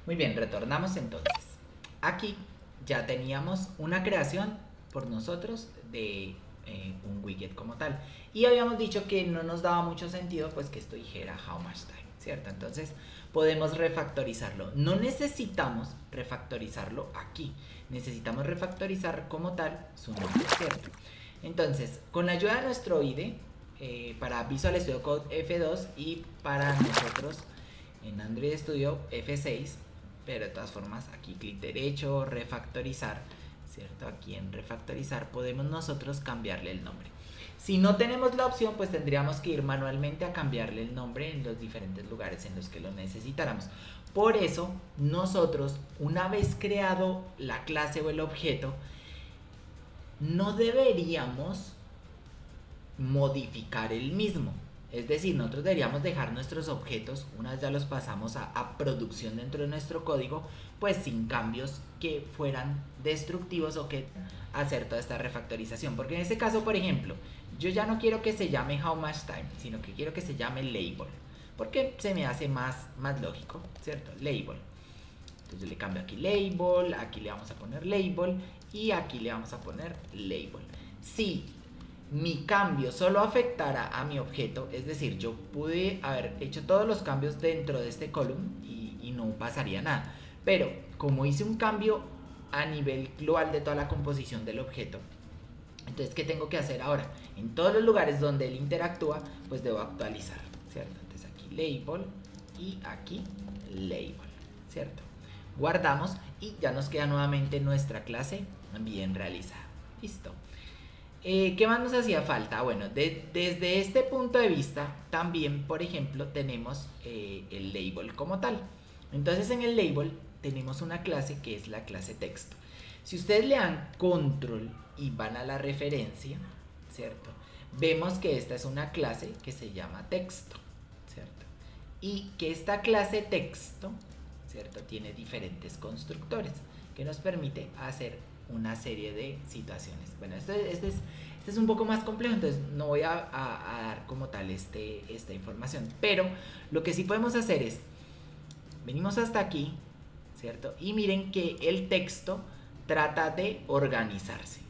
Muy bien, retornamos entonces. Aquí ya teníamos una creación por nosotros de un widget como tal. Y habíamos dicho que no nos daba mucho sentido pues que esto dijera how much time, ¿cierto? Entonces podemos refactorizarlo. No necesitamos refactorizarlo aquí. Necesitamos refactorizar como tal su nombre, ¿cierto? Entonces, con la ayuda de nuestro IDE, para Visual Studio Code F2 y para nosotros en Android Studio F6, pero de todas formas aquí clic derecho, refactorizar, ¿cierto? Aquí en refactorizar podemos nosotros cambiarle el nombre. Si no tenemos la opción, pues tendríamos que ir manualmente a cambiarle el nombre en los diferentes lugares en los que lo necesitáramos. Por eso, nosotros, una vez creado la clase o el objeto, no deberíamos modificar el mismo. Es decir, nosotros deberíamos dejar nuestros objetos, una vez ya los pasamos a producción dentro de nuestro código, pues sin cambios que fueran destructivos o que hacer toda esta refactorización. Porque en este caso, por ejemplo, yo ya no quiero que se llame how much time, sino que quiero que se llame label. Porque se me hace más lógico, ¿cierto? Label. Entonces yo le cambio aquí label, aquí le vamos a poner label y aquí le vamos a poner label. Si mi cambio solo afectara a mi objeto, es decir, yo pude haber hecho todos los cambios dentro de este column y no pasaría nada. Pero como hice un cambio a nivel global de toda la composición del objeto, entonces, ¿qué tengo que hacer ahora? En todos los lugares donde él interactúa, pues debo actualizar, ¿cierto? Entonces aquí label y aquí label, ¿cierto? Guardamos y ya nos queda nuevamente nuestra clase bien realizada. Listo. ¿Qué más nos hacía falta? Bueno, desde este punto de vista, también, por ejemplo, tenemos el label como tal. Entonces, en el label tenemos una clase que es la clase texto. Si ustedes le dan control y van a la referencia, ¿cierto? Vemos que esta es una clase que se llama texto, ¿cierto? Y que esta clase texto, ¿cierto? Tiene diferentes constructores que nos permite hacer una serie de situaciones. Bueno, este es un poco más complejo, entonces no voy a dar como tal esta información. Pero lo que sí podemos hacer es, venimos hasta aquí, ¿cierto? Y miren que el texto trata de organizarse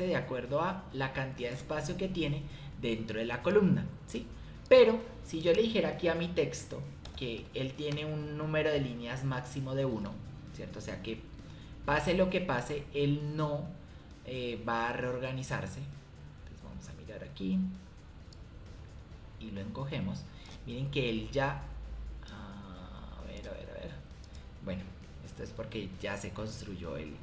de acuerdo a la cantidad de espacio que tiene dentro de la columna, ¿sí? Pero si yo le dijera aquí a mi texto que él tiene un número de líneas máximo de 1, ¿cierto? O sea que pase lo que pase, él no va a reorganizarse. Entonces vamos a mirar aquí y lo encogemos. Miren que él ya... a ver. Bueno, esto es porque ya se construyó el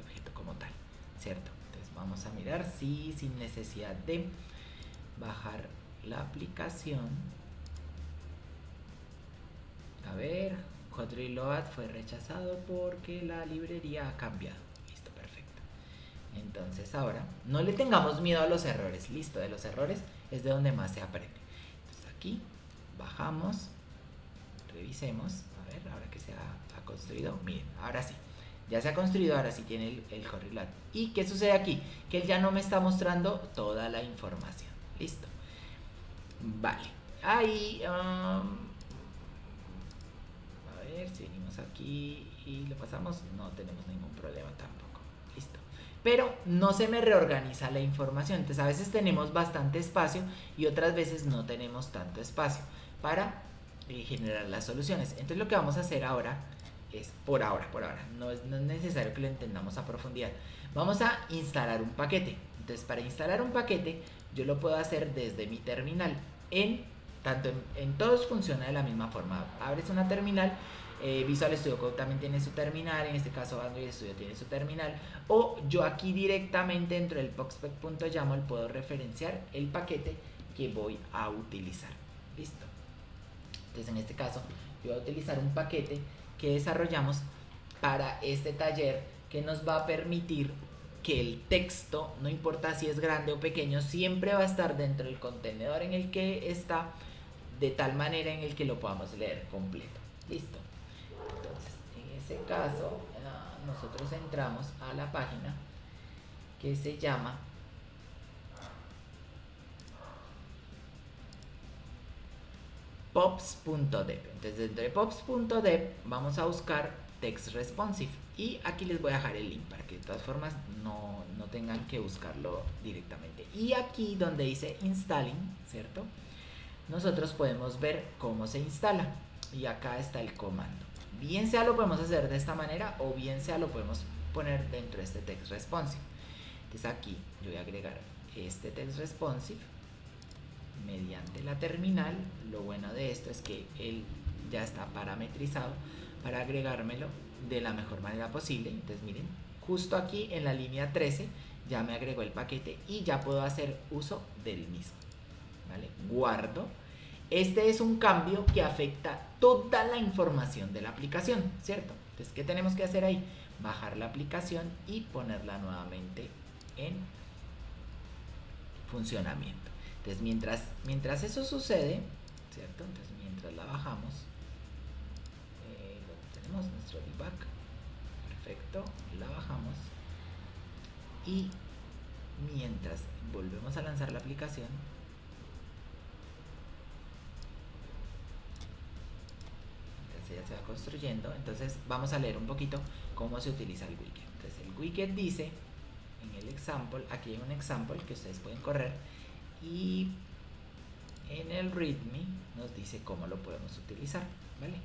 objeto como tal, ¿cierto? Entonces vamos a mirar si sin necesidad de bajar la aplicación. A ver, Hot Reload fue rechazado porque la librería ha cambiado. Listo, perfecto. Entonces ahora, no le tengamos miedo a los errores. Listo, de los errores es de donde más se aprende. Entonces aquí bajamos, revisemos. A ver, ahora que se ha construido. Miren, ahora sí. Ya se ha construido, ahora sí tiene el Hot Reload. ¿Y qué sucede aquí? Que él ya no me está mostrando toda la información. Listo. Vale. Ahí... a ver si venimos aquí y lo pasamos, no tenemos ningún problema tampoco. Listo. Pero no se me reorganiza la información. Entonces a veces tenemos bastante espacio y otras veces no tenemos tanto espacio para generar las soluciones. Entonces lo que vamos a hacer ahora es, por ahora, no es necesario que lo entendamos a profundidad. Vamos a instalar un paquete. Entonces para instalar un paquete yo lo puedo hacer desde mi terminal tanto en todos funciona de la misma forma. Abres una terminal, Visual Studio Code también tiene su terminal, en este caso Android Studio tiene su terminal, o yo aquí directamente dentro del boxspec.yaml puedo referenciar el paquete que voy a utilizar. Listo. Entonces en este caso yo voy a utilizar un paquete que desarrollamos para este taller que nos va a permitir que el texto, no importa si es grande o pequeño, siempre va a estar dentro del contenedor en el que está, de tal manera en el que lo podamos leer completo. Listo. Entonces, en ese caso, nosotros entramos a la página que se llama pops.dev. Entonces dentro de pops.dev vamos a buscar text responsive y aquí les voy a dejar el link para que de todas formas no tengan que buscarlo directamente. Y aquí donde dice installing, ¿cierto? Nosotros podemos ver cómo se instala y acá está el comando. Bien sea lo podemos hacer de esta manera o bien sea lo podemos poner dentro de este text responsive. Entonces aquí yo voy a agregar este text responsive mediante la terminal. Lo bueno de esto es que él ya está parametrizado para agregármelo de la mejor manera posible. Entonces miren, justo aquí en la línea 13 ya me agregó el paquete y ya puedo hacer uso del mismo. ¿Vale? Guardo. Este es un cambio que afecta toda la información de la aplicación, ¿cierto? Entonces, ¿qué tenemos que hacer ahí? Bajar la aplicación y ponerla nuevamente en funcionamiento. Entonces, mientras eso sucede, ¿cierto? Entonces, mientras la bajamos, lo tenemos nuestro debug. Perfecto, la bajamos. Y mientras volvemos a lanzar la aplicación, ya se va construyendo. Entonces vamos a leer un poquito cómo se utiliza el widget. Entonces el widget dice en el example, aquí hay un example que ustedes pueden correr y en el readme nos dice cómo lo podemos utilizar, ¿vale?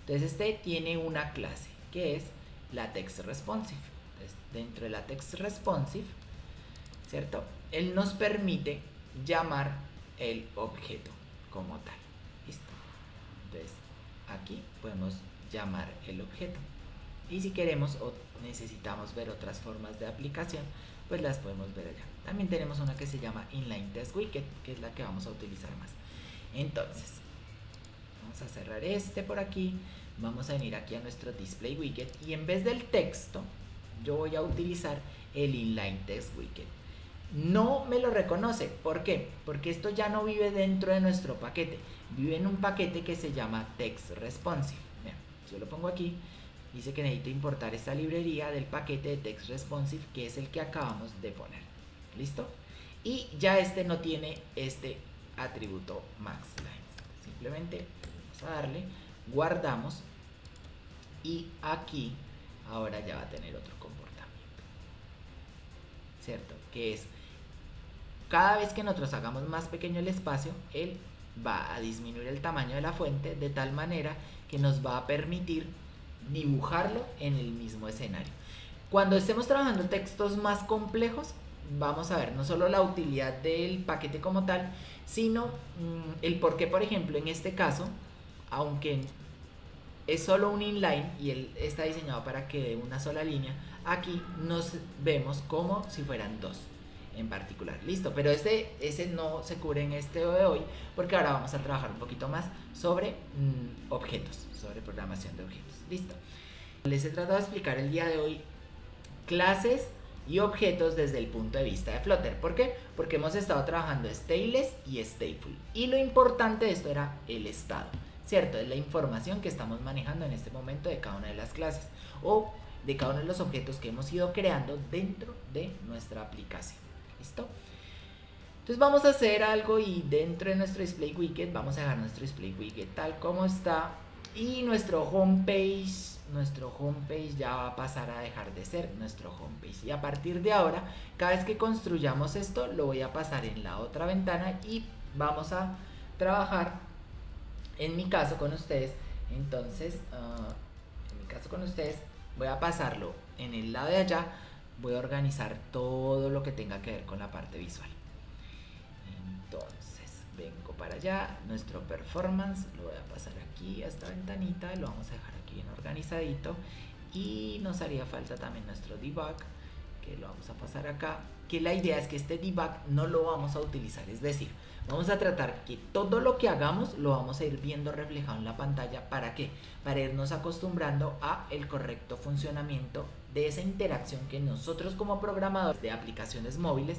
Entonces este tiene una clase que es la text responsive. Entonces, dentro de la text responsive, ¿cierto? Él nos permite llamar el objeto como tal. Listo. Entonces aquí podemos llamar el objeto y si queremos o necesitamos ver otras formas de aplicación, pues las podemos ver allá. También tenemos una que se llama inline test widget, que es la que vamos a utilizar más. Entonces vamos a cerrar este por aquí, vamos a venir aquí a nuestro display widget y en vez del texto yo voy a utilizar el inline test widget. No me lo reconoce, ¿por qué? Porque esto ya no vive dentro de nuestro paquete, vive en un paquete que se llama text responsive. Vean, yo lo pongo aquí, dice que necesito importar esta librería del paquete de text responsive que es el que acabamos de poner. ¿Listo? Y ya este no tiene este atributo maxLines. Simplemente vamos a darle, guardamos y aquí ahora ya va a tener otro comportamiento, ¿cierto? Que es cada vez que nosotros hagamos más pequeño el espacio, él va a disminuir el tamaño de la fuente de tal manera que nos va a permitir dibujarlo en el mismo escenario. Cuando estemos trabajando textos más complejos, vamos a ver no solo la utilidad del paquete como tal, sino el por qué, por ejemplo, en este caso, aunque es solo un inline y él está diseñado para que dé una sola línea, aquí nos vemos como si fueran dos en particular. Listo, pero ese no se cubre en este de hoy porque ahora vamos a trabajar un poquito más sobre objetos, sobre programación de objetos. Listo. Les he tratado de explicar el día de hoy clases y objetos desde el punto de vista de Flutter. ¿Por qué? Porque hemos estado trabajando stateless y stateful. Y lo importante de esto era el estado, ¿cierto? Es la información que estamos manejando en este momento de cada una de las clases o de cada uno de los objetos que hemos ido creando dentro de nuestra aplicación. ¿Listo? Entonces vamos a hacer algo y dentro de nuestro display widget vamos a dejar nuestro display widget tal como está y nuestro homepage ya va a pasar a dejar de ser nuestro homepage y a partir de ahora cada vez que construyamos esto lo voy a pasar en la otra ventana y vamos a trabajar en mi caso con ustedes. Entonces en mi caso con ustedes voy a pasarlo en el lado de allá, voy a organizar todo lo que tenga que ver con la parte visual. Entonces vengo para allá, nuestro performance lo voy a pasar aquí a esta ventanita, lo vamos a dejar aquí bien organizadito y nos haría falta también nuestro debug que lo vamos a pasar acá, que la idea es que este debug no lo vamos a utilizar, es decir, vamos a tratar que todo lo que hagamos lo vamos a ir viendo reflejado en la pantalla. ¿Para qué? Para irnos acostumbrando a el correcto funcionamiento de esa interacción que nosotros como programadores de aplicaciones móviles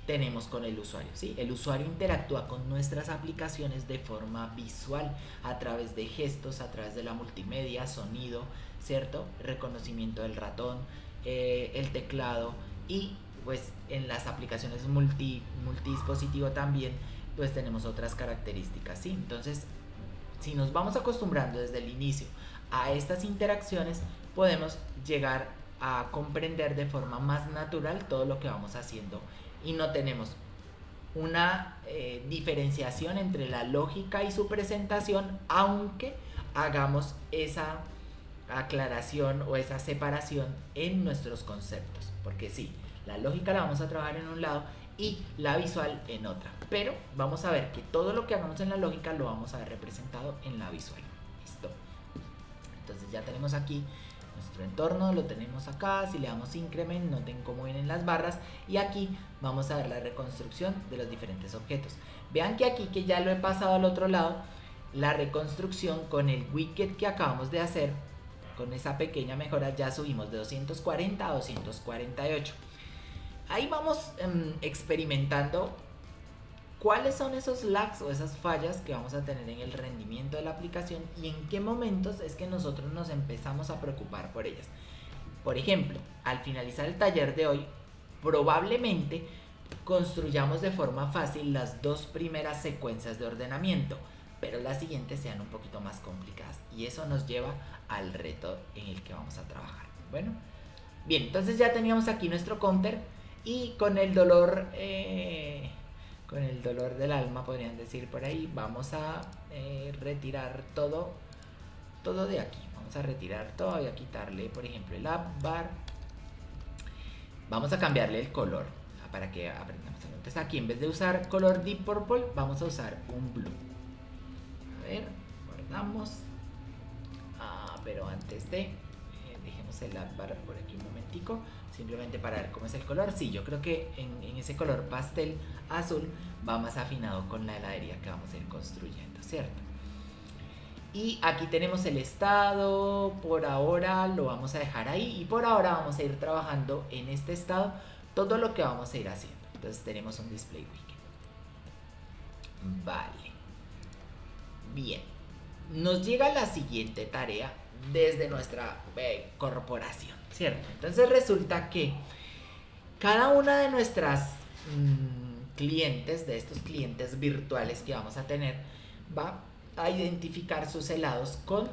tenemos con el usuario, ¿sí? El usuario interactúa con nuestras aplicaciones de forma visual, a través de gestos, a través de la multimedia, sonido, ¿cierto? Reconocimiento del ratón, el teclado y pues en las aplicaciones multidispositivo también pues tenemos otras características, ¿sí? Entonces si nos vamos acostumbrando desde el inicio a estas interacciones, podemos llegar a comprender de forma más natural todo lo que vamos haciendo y no tenemos una diferenciación entre la lógica y su presentación, aunque hagamos esa aclaración o esa separación en nuestros conceptos, porque sí, la lógica la vamos a trabajar en un lado y la visual en otra, pero vamos a ver que todo lo que hagamos en la lógica lo vamos a ver representado en la visual. Listo, entonces ya tenemos aquí nuestro entorno, lo tenemos acá. Si le damos increment, noten cómo vienen las barras, y aquí vamos a ver la reconstrucción de los diferentes objetos. Vean que aquí, que ya lo he pasado al otro lado, la reconstrucción con el widget que acabamos de hacer, con esa pequeña mejora, ya subimos de 240 a 248. Ahí vamos experimentando cuáles son esos lags o esas fallas que vamos a tener en el rendimiento de la aplicación y en qué momentos es que nosotros nos empezamos a preocupar por ellas. Por ejemplo, al finalizar el taller de hoy, probablemente construyamos de forma fácil las dos primeras secuencias de ordenamiento, pero las siguientes sean un poquito más complicadas, y eso nos lleva al reto en el que vamos a trabajar. Bueno, bien, entonces ya teníamos aquí nuestro counter, y con el dolor del alma, podrían decir por ahí, vamos a retirar todo de aquí. Vamos a retirar todo y a quitarle, por ejemplo, el app bar. Vamos a cambiarle el color para que aprendamos. Entonces aquí, en vez de usar color deep purple, vamos a usar un blue. A ver, guardamos. Pero antes de dejemos el app bar por aquí un momentico, simplemente para ver cómo es el color. Sí, yo creo que en ese color pastel azul va más afinado con la heladería que vamos a ir construyendo, ¿cierto? Y aquí tenemos el estado. Por ahora lo vamos a dejar ahí, y por ahora vamos a ir trabajando en este estado todo lo que vamos a ir haciendo. Entonces tenemos un display widget. Vale, bien, nos llega la siguiente tarea desde nuestra corporación, ¿cierto? Entonces resulta que cada una de nuestras clientes, de estos clientes virtuales que vamos a tener, va a identificar sus helados con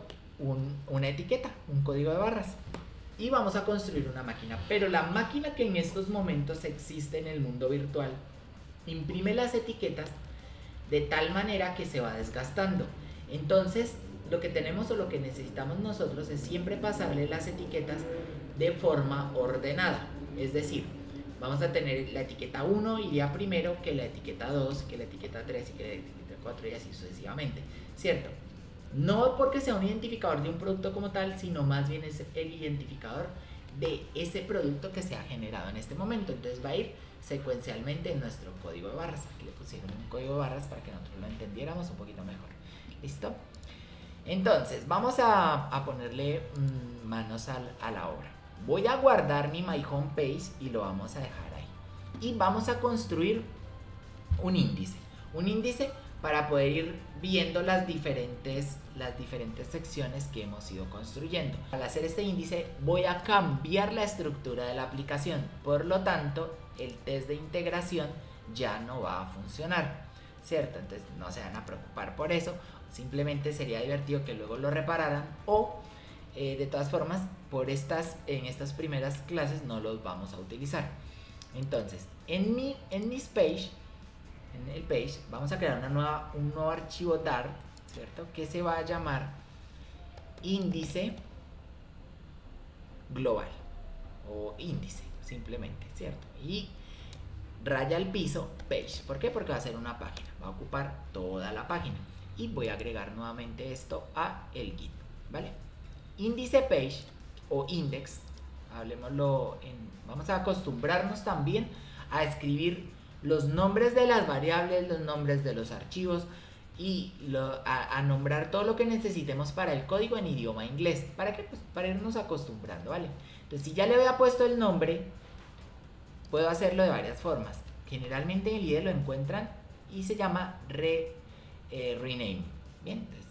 una etiqueta, un código de barras, y vamos a construir una máquina. Pero la máquina que en estos momentos existe en el mundo virtual imprime las etiquetas de tal manera que se va desgastando. Entonces lo que tenemos o lo que necesitamos nosotros es siempre pasarle las etiquetas de forma ordenada. Es decir, vamos a tener la etiqueta 1 iría primero que la etiqueta 2, que la etiqueta 3 y que la etiqueta 4, y así sucesivamente, ¿cierto? No porque sea un identificador de un producto como tal, sino más bien es el identificador de ese producto que se ha generado en este momento. Entonces va a ir secuencialmente en nuestro código de barras. Aquí le pusieron un código de barras para que nosotros lo entendiéramos un poquito mejor. ¿Listo? Entonces vamos a ponerle manos a la obra. Voy a guardar mi My Home Page y lo vamos a dejar ahí. Y vamos a construir un índice. Un índice para poder ir viendo las diferentes secciones que hemos ido construyendo. Al hacer este índice voy a cambiar la estructura de la aplicación. Por lo tanto, el test de integración ya no va a funcionar, ¿cierto? Entonces no se van a preocupar por eso. Simplemente sería divertido que luego lo repararan, o de todas formas en estas primeras clases no los vamos a utilizar. Entonces en mis page, en el page, vamos a crear un nuevo archivo dar, ¿cierto? Que se va a llamar índice global o índice simplemente, ¿cierto? Y raya al piso page. ¿Por qué? Porque va a ser una página, va a ocupar toda la página. Y voy a agregar nuevamente esto a el git, ¿vale? Índice page o index, vamos a acostumbrarnos también a escribir los nombres de las variables, los nombres de los archivos, y a nombrar todo lo que necesitemos para el código en idioma inglés. ¿Para qué? Pues para irnos acostumbrando, ¿vale? Entonces, si ya le había puesto el nombre, puedo hacerlo de varias formas. Generalmente en el IDE lo encuentran y se llama rename. Bien, entonces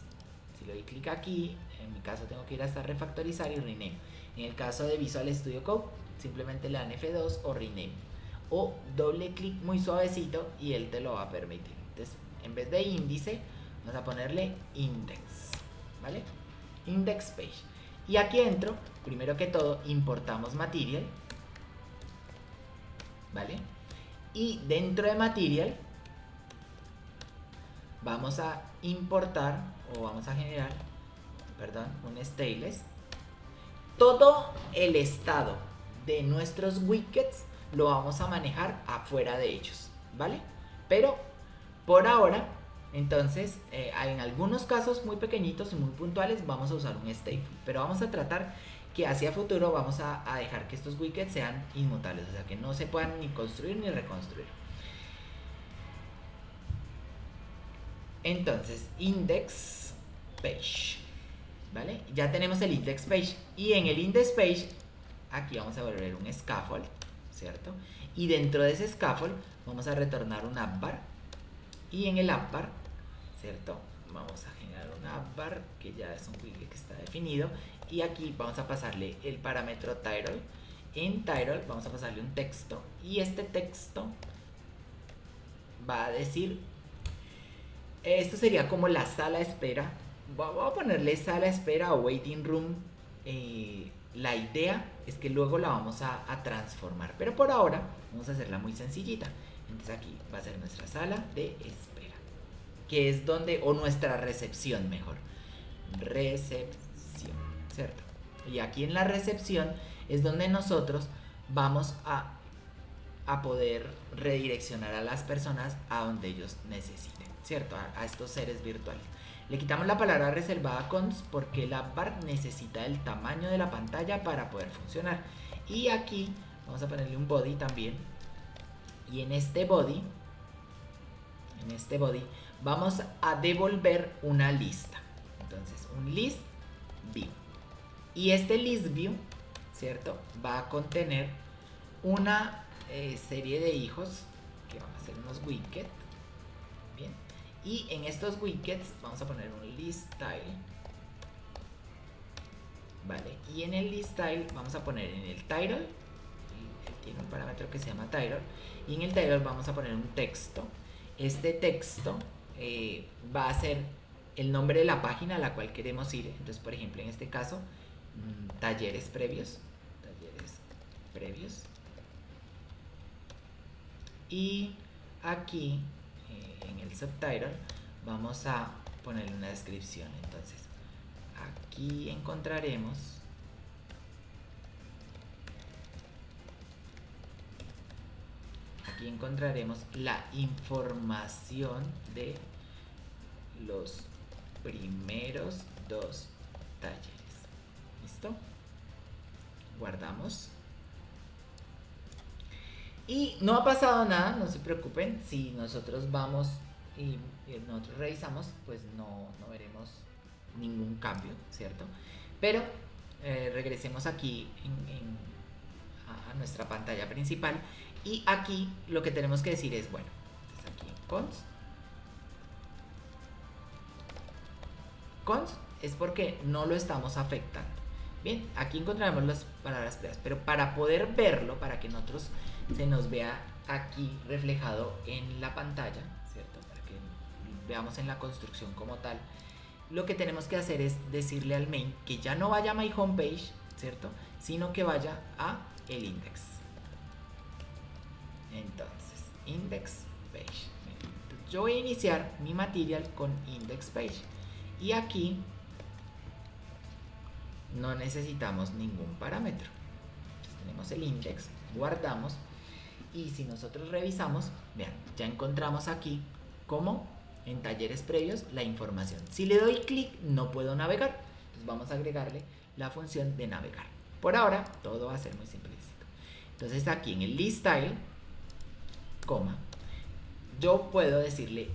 si le doy clic aquí, en mi caso tengo que ir hasta refactorizar y rename. En el caso de Visual Studio Code, simplemente le dan F2 o rename, o doble clic muy suavecito y él te lo va a permitir. Entonces, en vez de índice, Vamos a ponerle index, ¿vale? Index page. Y aquí dentro, primero que todo, importamos material, ¿vale? Y dentro de material vamos a importar o vamos a generar, perdón, un stateless. Todo el estado de nuestros widgets lo vamos a manejar afuera de ellos, ¿vale? Pero por ahora, entonces, en algunos casos muy pequeñitos y muy puntuales vamos a usar un stateful, pero vamos a tratar que hacia futuro vamos a dejar que estos widgets sean inmutables, o sea que no se puedan ni construir ni reconstruir. Entonces, index page, ¿vale? Ya tenemos el index page y en el index page aquí vamos a volver un scaffold, ¿cierto? Y dentro de ese scaffold vamos a retornar un appbar y en el appbar, ¿cierto? Vamos a generar un appbar que ya es un widget que está definido y aquí vamos a pasarle el parámetro title. En title vamos a pasarle un texto y este texto va a decir, esto sería como la sala de espera. Voy a ponerle sala de espera o waiting room. La idea es que luego la vamos a transformar, pero por ahora vamos a hacerla muy sencillita. Entonces aquí va a ser nuestra sala de espera, que es donde, o nuestra recepción mejor, recepción, ¿cierto? Y aquí en la recepción es donde nosotros vamos a poder redireccionar a las personas a donde ellos necesiten, ¿cierto? A estos seres virtuales. Le quitamos la palabra reservada cons porque la bar necesita el tamaño de la pantalla para poder funcionar. Y aquí vamos a ponerle un body también. Y en este body vamos a devolver una lista. Entonces, un list view. Y este list view, ¿cierto? Va a contener una serie de hijos que van a ser unos widgets. Bien. Y en estos widgets vamos a poner un list style, ¿vale? Y en el list style vamos a poner en el title, tiene un parámetro que se llama title, y en el title vamos a poner un texto. Este texto va a ser el nombre de la página a la cual queremos ir. Entonces, por ejemplo, en este caso, talleres previos. Y aquí en el subtitle vamos a ponerle una descripción. Entonces aquí encontraremos la información de los primeros 2 talleres. ¿Listo? Guardamos. Y no ha pasado nada, no se preocupen. Si nosotros vamos y nosotros revisamos, pues no veremos ningún cambio, ¿cierto? Pero regresemos aquí a nuestra pantalla principal. Y aquí lo que tenemos que decir es, bueno, entonces aquí cons es porque no lo estamos afectando. Bien, aquí encontraremos las palabras previas, pero para poder verlo, para que nosotros se nos vea aquí reflejado en la pantalla, ¿cierto? Para que veamos en la construcción como tal, lo que tenemos que hacer es decirle al main que ya no vaya a my homepage, ¿cierto? Sino que vaya a el index. Entonces, index page. Yo voy a iniciar mi material con index page. Y aquí no necesitamos ningún parámetro. Entonces, tenemos el index, guardamos. Y si nosotros revisamos, vean, ya encontramos aquí como en talleres previos la información. Si le doy clic no puedo navegar. Entonces vamos a agregarle la función de navegar. Por ahora todo va a ser muy simplecito. Entonces aquí en el list style, coma, yo puedo decirle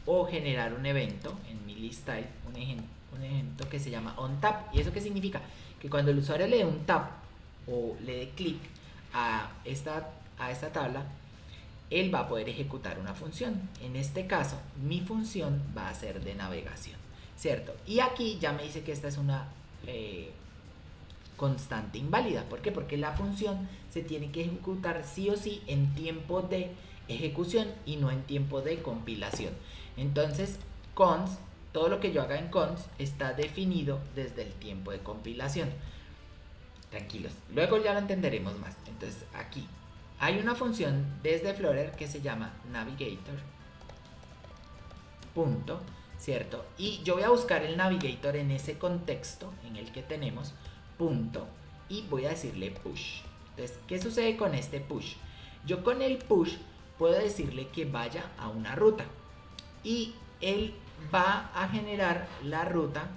o generar un evento en mi list style, un evento que se llama onTap. ¿Y eso qué significa? Que cuando el usuario le dé un tap o le dé clic a esta tabla, él va a poder ejecutar una función. En este caso, mi función va a ser de navegación, ¿cierto? Y aquí ya me dice que esta es una constante inválida. ¿Por qué? Porque la función se tiene que ejecutar sí o sí en tiempo de ejecución y no en tiempo de compilación. Entonces, Const, todo lo que yo haga en const está definido desde el tiempo de compilación. Tranquilos, luego ya lo entenderemos más. Entonces aquí hay una función desde Flutter que se llama navigator. Punto, ¿cierto? Y yo voy a buscar el navigator en ese contexto en el que tenemos punto y voy a decirle push. Entonces, ¿qué sucede con este push? Yo con el push puedo decirle que vaya a una ruta y él va a generar la ruta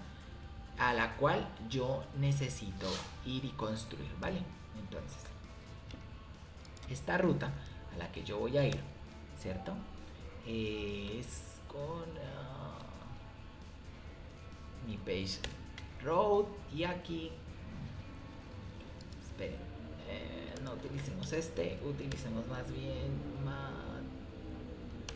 a la cual yo necesito ir y construir, ¿vale? Entonces, esta ruta a la que yo voy a ir, ¿cierto? Es con mi page road y aquí, esperen, no utilicemos este, utilicemos más bien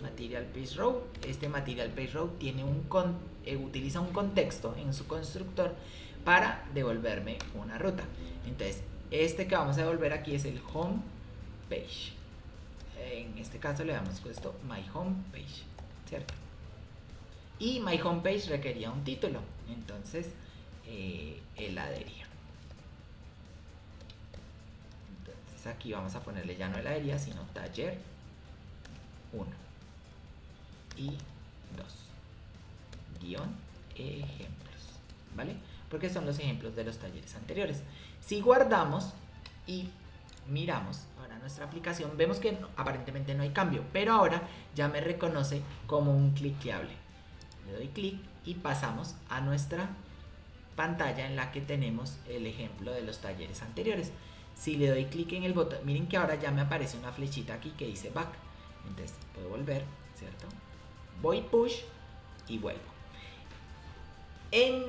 material page road. Este material page road tiene utiliza un contexto en su constructor para devolverme una ruta. Entonces, este que vamos a devolver aquí es el home page. En este caso le damos puesto my home page, ¿cierto? Y my home page requería un título, entonces heladería. Entonces aquí vamos a ponerle ya no heladería, sino taller 1 y 2 guión ejemplos, ¿vale? Porque son los ejemplos de los talleres anteriores. Si guardamos y miramos ahora nuestra aplicación, vemos que aparentemente no hay cambio, pero ahora ya me reconoce como un cliqueable. Le doy clic y pasamos a nuestra pantalla en la que tenemos el ejemplo de los talleres anteriores. Si le doy clic en el botón, miren que ahora ya me aparece una flechita aquí que dice back. Entonces puedo volver, ¿cierto? Voy push y vuelvo. En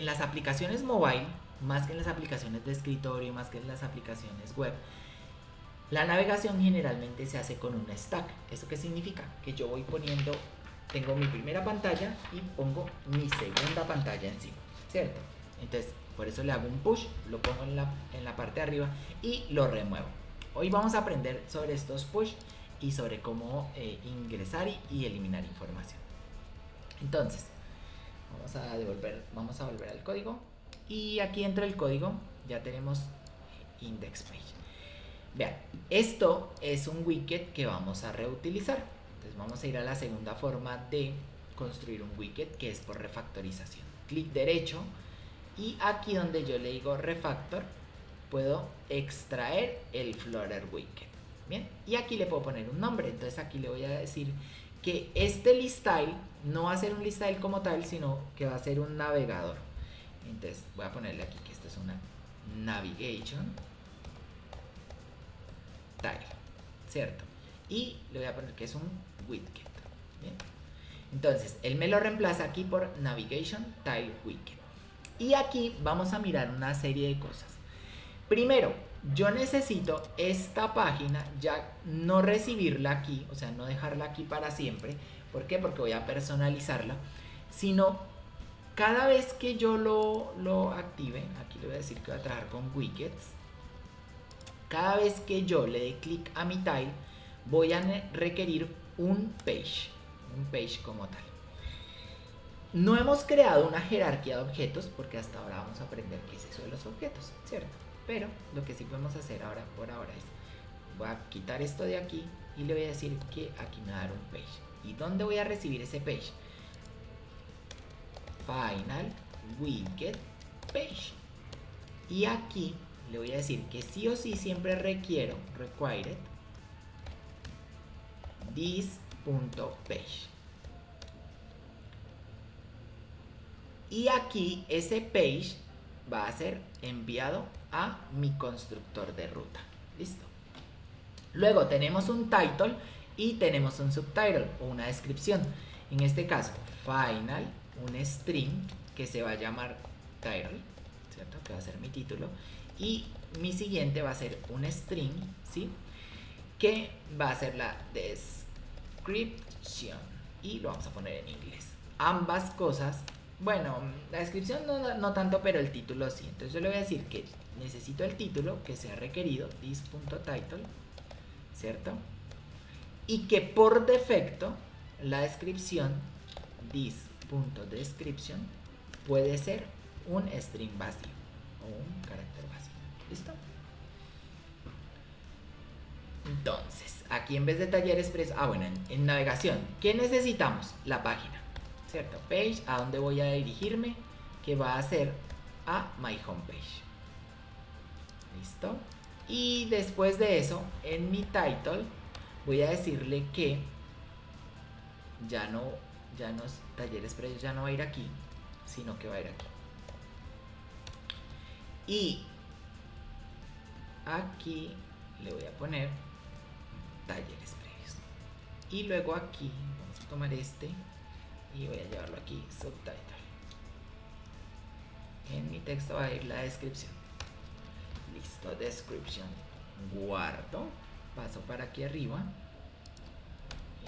las aplicaciones mobile, más que en las aplicaciones de escritorio, más que en las aplicaciones web, la navegación generalmente se hace con un stack. ¿Eso qué significa? Que yo voy poniendo, tengo mi primera pantalla y pongo mi segunda pantalla encima, ¿cierto? Entonces, por eso le hago un push, lo pongo en la parte de arriba y lo remuevo. Hoy vamos a aprender sobre estos push y sobre cómo ingresar y eliminar información. Entonces, vamos a volver al código y aquí dentro del código ya tenemos index page. Vean, esto es un widget que vamos a reutilizar. Entonces vamos a ir a la segunda forma de construir un widget, que es por refactorización. Clic derecho y aquí donde yo le digo refactor puedo extraer el Flutter widget. Bien, y aquí le puedo poner un nombre. Entonces aquí le voy a decir que este liststyle no va a ser un liststyle como tal, sino que va a ser un navegador. Entonces voy a ponerle aquí que esto es una navigation tile, ¿cierto? Y le voy a poner que es un widget. Bien, entonces él me lo reemplaza aquí por navigation tile widget. Y aquí vamos a mirar una serie de cosas. Primero, yo necesito esta página ya no recibirla aquí, o sea, no dejarla aquí para siempre. ¿Por qué? Porque voy a personalizarla, sino cada vez que yo lo active, aquí le voy a decir que voy a trabajar con widgets. Cada vez que yo le dé clic a mi tile, voy a requerir un page como tal. No hemos creado una jerarquía de objetos porque hasta ahora vamos a aprender qué es eso de los objetos, ¿cierto? Pero lo que sí podemos hacer por ahora es, voy a quitar esto de aquí y le voy a decir que aquí me va a dar un page. ¿Y dónde voy a recibir ese page? Final widget page. Y aquí le voy a decir que sí o sí siempre requiero required this.page. Y aquí ese page va a ser enviado a mi constructor de ruta. ¿Listo? Luego tenemos un title y tenemos un subtitle o una descripción. En este caso, final, un string que se va a llamar title, ¿cierto? Que va a ser mi título. Y mi siguiente va a ser un string, ¿sí? Que va a ser la description. Y lo vamos a poner en inglés. Ambas cosas, bueno, la descripción no tanto, pero el título sí. Entonces yo le voy a decir que necesito el título que sea requerido, this.title, ¿cierto? Y que por defecto la descripción, this.description, puede ser un string vacío o un carácter vacío. ¿Listo? Entonces, aquí en vez de taller expreso, bueno, en navegación, ¿qué necesitamos? La página, ¿cierto? Page, ¿a dónde voy a dirigirme? Que va a ser a my homepage. ¿Listo? Y después de eso, en mi title, voy a decirle que ya no taller expreso ya no va a ir aquí, sino que va a ir aquí. Y aquí le voy a poner talleres previos. Y luego aquí vamos a tomar este y voy a llevarlo aquí, subtitle. En mi texto va a ir la descripción. Listo, description. Guardo, paso para aquí arriba.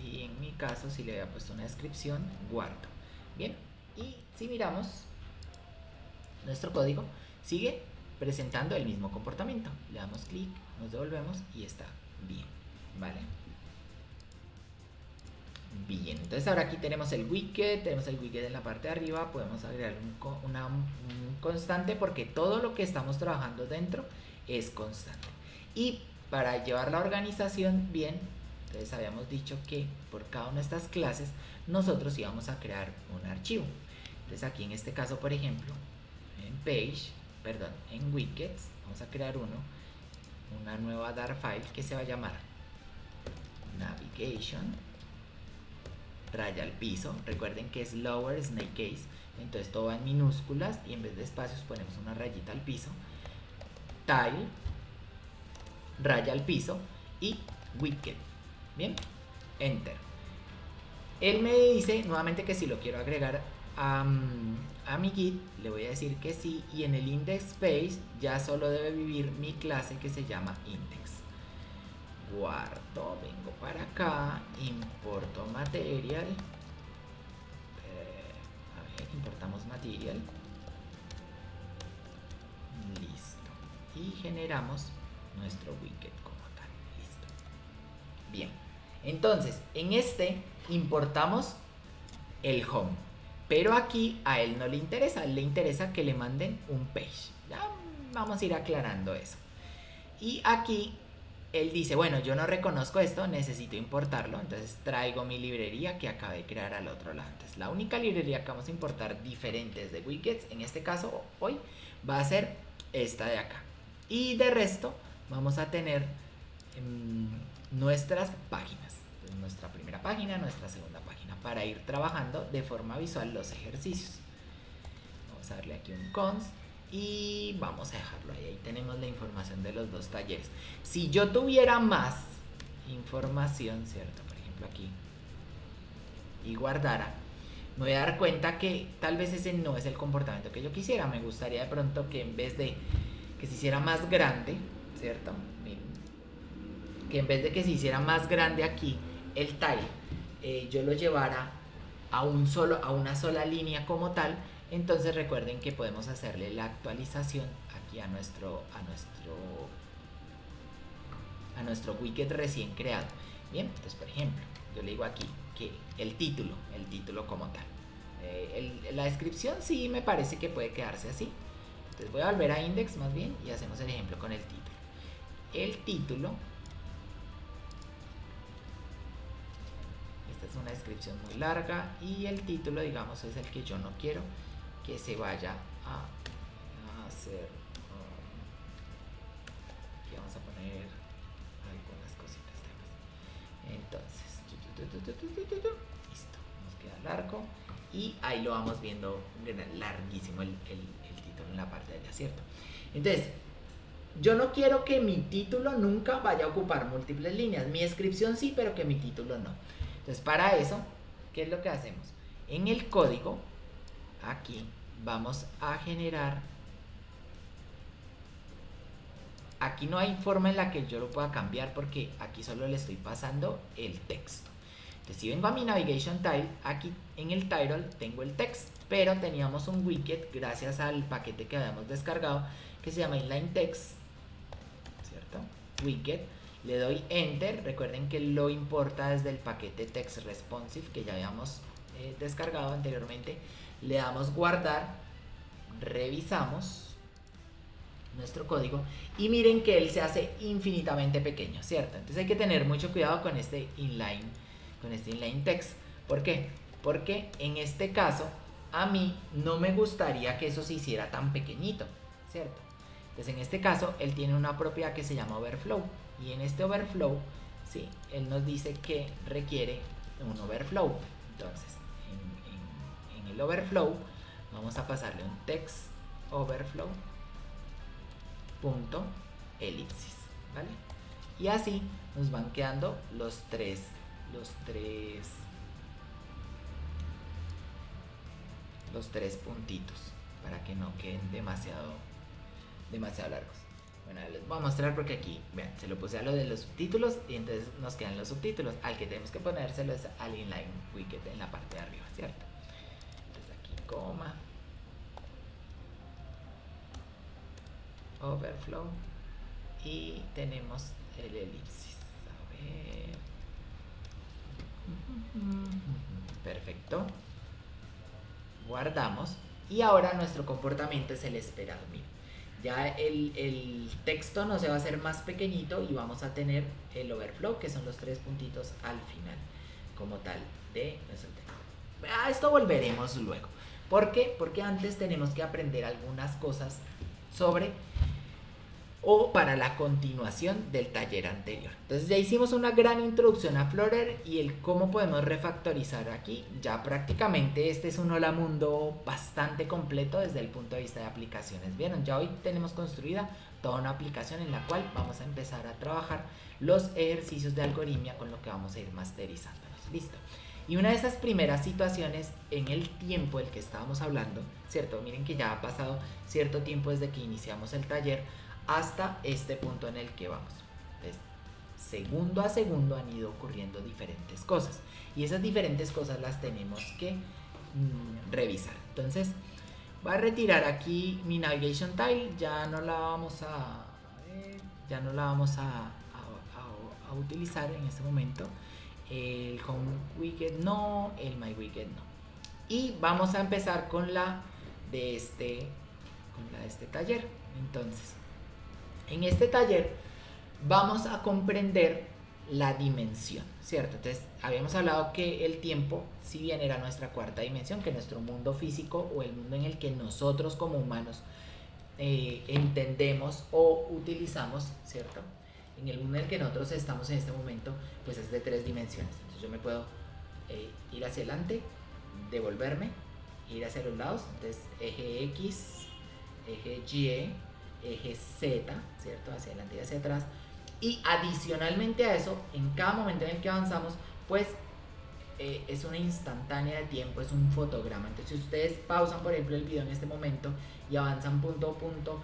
Y en mi caso, si le había puesto una descripción, guardo. Bien, y si miramos nuestro código, sigue presentando el mismo comportamiento. Le damos clic, nos devolvemos y está bien. ¿Vale? Bien, entonces ahora aquí tenemos el widget en la parte de arriba, podemos agregar un constante porque todo lo que estamos trabajando dentro es constante. Y para llevar la organización bien, entonces habíamos dicho que por cada una de estas clases nosotros íbamos a crear un archivo. Entonces aquí en este caso, por ejemplo, en widgets, vamos a crear una nueva dar file que se va a llamar navigation raya al piso. Recuerden que es lower snake case, entonces todo va en minúsculas y en vez de espacios ponemos una rayita al piso, tile raya al piso y widget. Bien, enter. Él me dice nuevamente que si lo quiero agregar a mi git, le voy a decir que sí, y en el index space ya solo debe vivir mi clase que se llama index. Guardo, vengo para acá, importo material, importamos material, listo, y generamos nuestro widget como tal. Listo. Bien, entonces en este importamos el home, pero aquí a él no le interesa, a él le interesa que le manden un page. Ya vamos a ir aclarando eso. Y aquí él dice, bueno, yo no reconozco esto, necesito importarlo, entonces traigo mi librería que acabé de crear al otro lado. Entonces la única librería que vamos a importar diferentes de widgets, en este caso hoy, va a ser esta de acá. Y de resto vamos a tener nuestras páginas, entonces, nuestra primera página, nuestra segunda página, para ir trabajando de forma visual los ejercicios. Vamos a darle aquí un const y vamos a dejarlo ahí. Ahí tenemos la información de los dos talleres. Si yo tuviera más información, ¿cierto? Por ejemplo aquí, y guardara, me voy a dar cuenta que tal vez ese no es el comportamiento que yo quisiera. Me gustaría de pronto que en vez de que se hiciera más grande, ¿cierto? Miren, que en vez de que se hiciera más grande aquí el tile, yo lo llevara a una sola línea como tal. Entonces recuerden que podemos hacerle la actualización aquí a nuestro widget recién creado. Bien, entonces por ejemplo, yo le digo aquí que el título como tal. La descripción sí me parece que puede quedarse así. Entonces voy a volver a index más bien y hacemos el ejemplo con el título. El título, esta es una descripción muy larga y el título, digamos, es el que yo no quiero que se vaya a hacer. Aquí vamos a poner algunas cositas de más. Entonces, listo, nos queda largo y ahí lo vamos viendo larguísimo el título en la parte de allá, ¿cierto? Entonces, yo no quiero que mi título nunca vaya a ocupar múltiples líneas. Mi descripción sí, pero que mi título no. Entonces, para eso, ¿qué es lo que hacemos? En el código, aquí, vamos a generar. Aquí no hay forma en la que yo lo pueda cambiar porque aquí solo le estoy pasando el texto. Entonces, si vengo a mi navigation tile, aquí en el title tengo el text, pero teníamos un widget gracias al paquete que habíamos descargado que se llama inline text, ¿cierto? Widget. le doy enter. Recuerden que lo importa desde el paquete text responsive que ya habíamos descargado anteriormente. Le damos guardar, revisamos nuestro código y miren que él se hace infinitamente pequeño, ¿cierto? Entonces hay que tener mucho cuidado con este inline text. ¿Por qué? Porque en este caso a mí no me gustaría que eso se hiciera tan pequeñito, ¿cierto? Entonces en este caso él tiene una propiedad que se llama overflow, y en este overflow, ¿sí?, él nos dice que requiere un overflow. Entonces en el overflow vamos a pasarle un text overflow punto elipsis, ¿vale? Y así nos van quedando los tres puntitos para que no queden demasiado largos. Bueno, les voy a mostrar porque aquí, vean, se lo puse a lo de los subtítulos y entonces nos quedan los subtítulos. Al que tenemos que ponérselo es al inline widget en la parte de arriba, ¿cierto? Entonces aquí coma, overflow, y tenemos el elipsis. A ver. Perfecto. Guardamos y ahora nuestro comportamiento es el esperado. Miren, ya el texto no se va a hacer más pequeñito y vamos a tener el overflow, que son los tres puntitos al final como tal de nuestro texto. A esto volveremos luego. ¿Por qué? Porque antes tenemos que aprender algunas cosas sobre o para la continuación del taller anterior. Entonces ya hicimos una gran introducción a Flutter y el cómo podemos refactorizar aquí. Ya prácticamente este es un hola mundo bastante completo desde el punto de vista de aplicaciones. Vieron, ya hoy tenemos construida toda una aplicación en la cual vamos a empezar a trabajar los ejercicios de algoritmia con lo que vamos a ir masterizándonos. Listo. Y una de esas primeras situaciones en el tiempo del que estábamos hablando, ¿cierto? Miren que ya ha pasado cierto tiempo desde que iniciamos el taller hasta este punto en el que vamos. Entonces, segundo a segundo han ido ocurriendo diferentes cosas y esas diferentes cosas las tenemos que revisar. Entonces voy a retirar aquí mi navigation tile, ya no la vamos a utilizar en este momento. El home widget no, el my widget no, y vamos a empezar con la de este taller. Entonces en este taller vamos a comprender la dimensión, ¿cierto? Entonces habíamos hablado que el tiempo, si bien era nuestra cuarta dimensión, que nuestro mundo físico o el mundo en el que nosotros como humanos entendemos o utilizamos, ¿cierto? En el mundo en el que nosotros estamos en este momento, pues es de 3 dimensiones. Entonces yo me puedo ir hacia adelante, devolverme, ir hacia los lados. Entonces eje X, eje Y, eje Z, ¿cierto? Hacia adelante y hacia atrás. Y adicionalmente a eso, en cada momento en el que avanzamos, pues es una instantánea de tiempo, es un fotograma. Entonces si ustedes pausan por ejemplo el video en este momento y avanzan punto a punto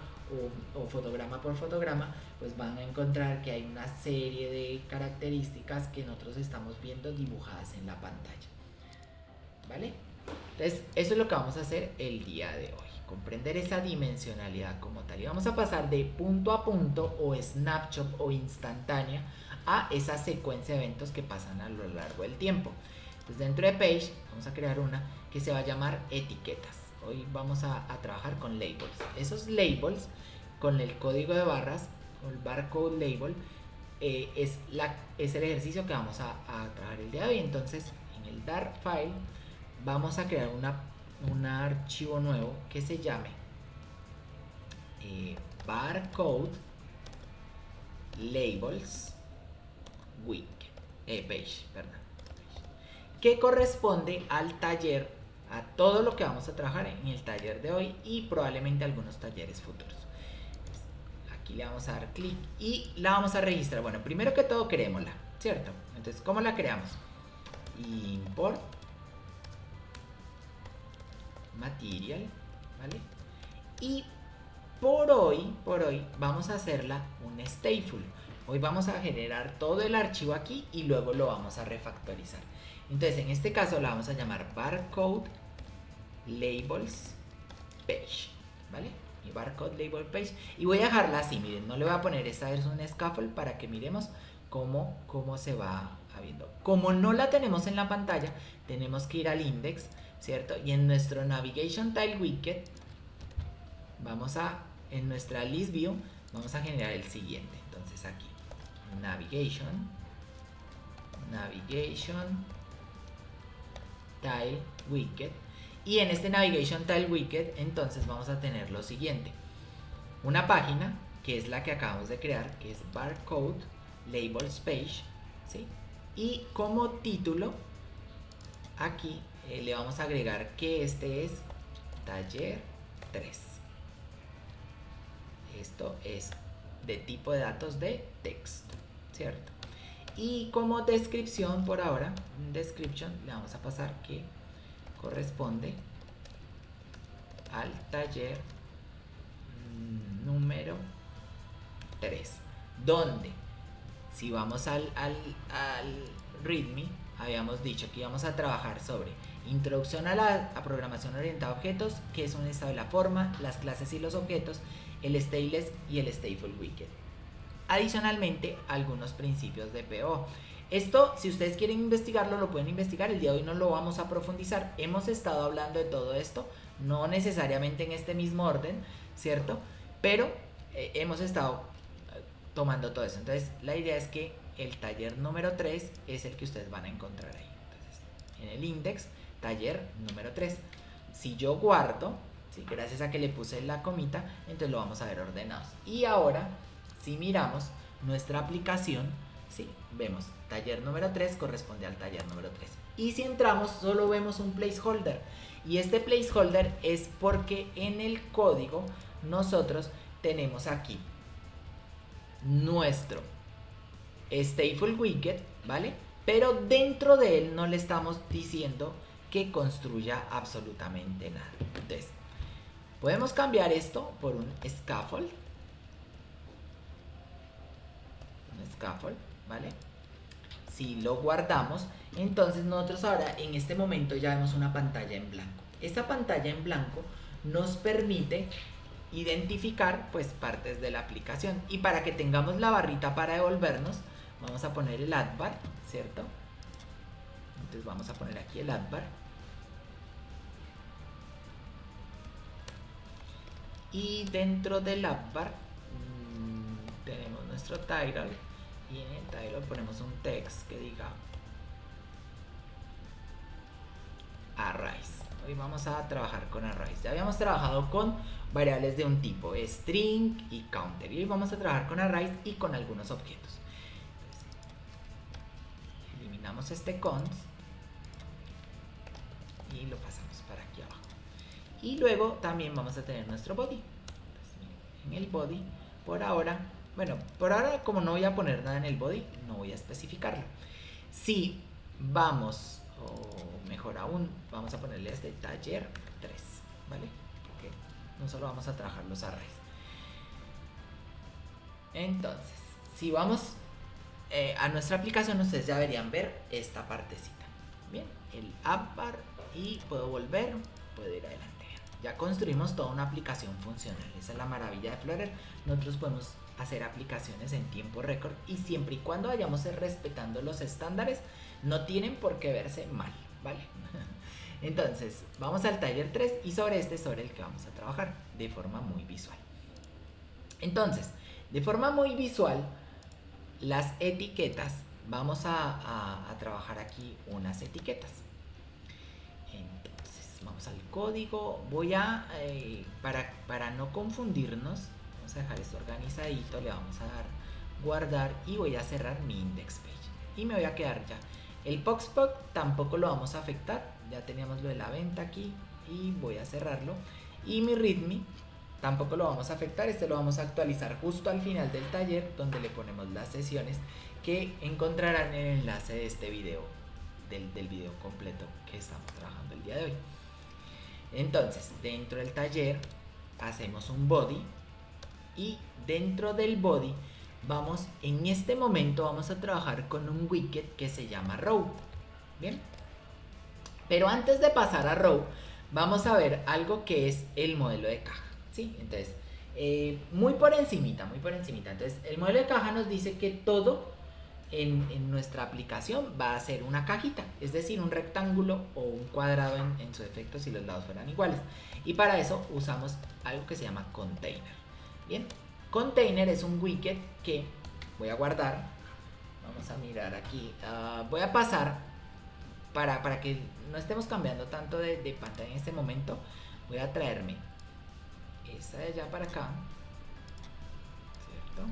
o fotograma por fotograma, pues van a encontrar que hay una serie de características que nosotros estamos viendo dibujadas en la pantalla, ¿vale? Entonces eso es lo que vamos a hacer el día de hoy, comprender esa dimensionalidad como tal, y vamos a pasar de punto a punto o snapshot o instantánea a esa secuencia de eventos que pasan a lo largo del tiempo. Entonces dentro de Page vamos a crear una que se va a llamar etiquetas. Hoy vamos a trabajar con labels. Esos labels con el código de barras, con el barcode label, es el ejercicio que vamos a trabajar el día de hoy. Entonces en el Dart file vamos a crear un archivo nuevo que se llame barcode labels page, que corresponde al taller, a todo lo que vamos a trabajar en el taller de hoy y probablemente algunos talleres futuros. Aquí le vamos a dar clic y la vamos a registrar. Bueno, primero que todo creémosla, ¿cierto? Entonces, ¿cómo la creamos? Import material, ¿vale? Y por hoy vamos a hacerla un stateful. Hoy vamos a generar todo el archivo aquí y luego lo vamos a refactorizar. Entonces en este caso la vamos a llamar barcode labels page, ¿vale? Mi barcode label page, y voy a dejarla así, miren, no le voy a poner esta vez un scaffold para que miremos cómo se va viendo. Como no la tenemos en la pantalla, tenemos que ir al index, ¿cierto? Y en nuestro Navigation Tile Widget, en nuestra list view, vamos a generar el siguiente. Entonces aquí, Navigation Tile Widget. Y en este Navigation Tile Widget, entonces vamos a tener lo siguiente. Una página, que es la que acabamos de crear, que es Barcode Labels Page, ¿sí? Y como título, aquí le vamos a agregar que este es taller 3. Esto es de tipo de datos de texto, ¿cierto? Y como descripción por ahora, description, le vamos a pasar que corresponde al taller número 3, donde si vamos al README, habíamos dicho que íbamos a trabajar sobre introducción a programación orientada a objetos, que es un estado de la forma, las clases y los objetos, el stateless y el stateful widget. Adicionalmente, algunos principios de PO. Esto, si ustedes quieren investigarlo, lo pueden investigar. El día de hoy no lo vamos a profundizar. Hemos estado hablando de todo esto, no necesariamente en este mismo orden, ¿cierto? Pero hemos estado tomando todo eso. Entonces, la idea es que el taller número 3 es el que ustedes van a encontrar ahí. Entonces, en el index, taller número 3. Si yo guardo, ¿sí? Gracias a que le puse la comita, entonces lo vamos a ver ordenados. Y ahora, si miramos nuestra aplicación, ¿sí? Vemos taller número 3 corresponde al taller número 3. Y si entramos, solo vemos un placeholder. Y este placeholder es porque en el código nosotros tenemos aquí nuestro stateful widget, ¿vale? Pero dentro de él no le estamos diciendo que construya absolutamente nada. Entonces, podemos cambiar esto por un scaffold. ¿Vale? Si lo guardamos, entonces nosotros ahora en este momento ya vemos una pantalla en blanco. Esta pantalla en blanco nos permite identificar pues partes de la aplicación, y para que tengamos la barrita para devolvernos vamos a poner el add bar, ¿cierto? Entonces vamos a poner aquí el add bar y dentro del add bar tenemos nuestro title, y en el title ponemos un text que diga arrays. Hoy vamos a trabajar con arrays. Ya habíamos trabajado con variables de un tipo, string y counter, y hoy vamos a trabajar con arrays y con algunos objetos. Entonces, eliminamos este const y lo pasamos para aquí abajo. Y luego también vamos a tener nuestro body. Entonces, en el body, por ahora como no voy a poner nada en el body, no voy a especificarlo. Si vamos, o mejor aún, vamos a ponerle este taller 3, ¿vale? Porque no solo vamos a trabajar los arrays. Entonces, si vamos a nuestra aplicación, ustedes ya deberían ver esta partecita. Bien, el app bar, y puedo volver, puedo ir adelante. Ya construimos toda una aplicación funcional. Esa es la maravilla de Flutter. Nosotros podemos hacer aplicaciones en tiempo récord, y siempre y cuando vayamos respetando los estándares, no tienen por qué verse mal, ¿vale? Entonces, vamos al taller 3 y sobre este es sobre el que vamos a trabajar de forma muy visual. Entonces, de forma muy visual, las etiquetas, vamos a trabajar aquí unas etiquetas. Entonces, vamos al código, voy a, para no confundirnos, vamos a dejar esto organizadito, le vamos a dar guardar y voy a cerrar mi index page. Y me voy a quedar ya. El POXPOC tampoco lo vamos a afectar, ya teníamos lo de la venta aquí y voy a cerrarlo. Y mi README tampoco lo vamos a afectar, este lo vamos a actualizar justo al final del taller, donde le ponemos las sesiones que encontrarán en el enlace de este video, del video completo que estamos trabajando el día de hoy. Entonces, dentro del taller hacemos un body, y dentro del body en este momento vamos a trabajar con un widget que se llama row. Bien, pero antes de pasar a row, vamos a ver algo que es el modelo de caja, ¿sí? Entonces, muy por encimita. Entonces, el modelo de caja nos dice que todo en nuestra aplicación va a ser una cajita, es decir, un rectángulo o un cuadrado en su efecto si los lados fueran iguales. Y para eso usamos algo que se llama container. Bien, container es un widget que voy a guardar. Vamos a mirar aquí. Voy a pasar para que no estemos cambiando tanto de pantalla en este momento. Voy a traerme esta de allá para acá, ¿cierto?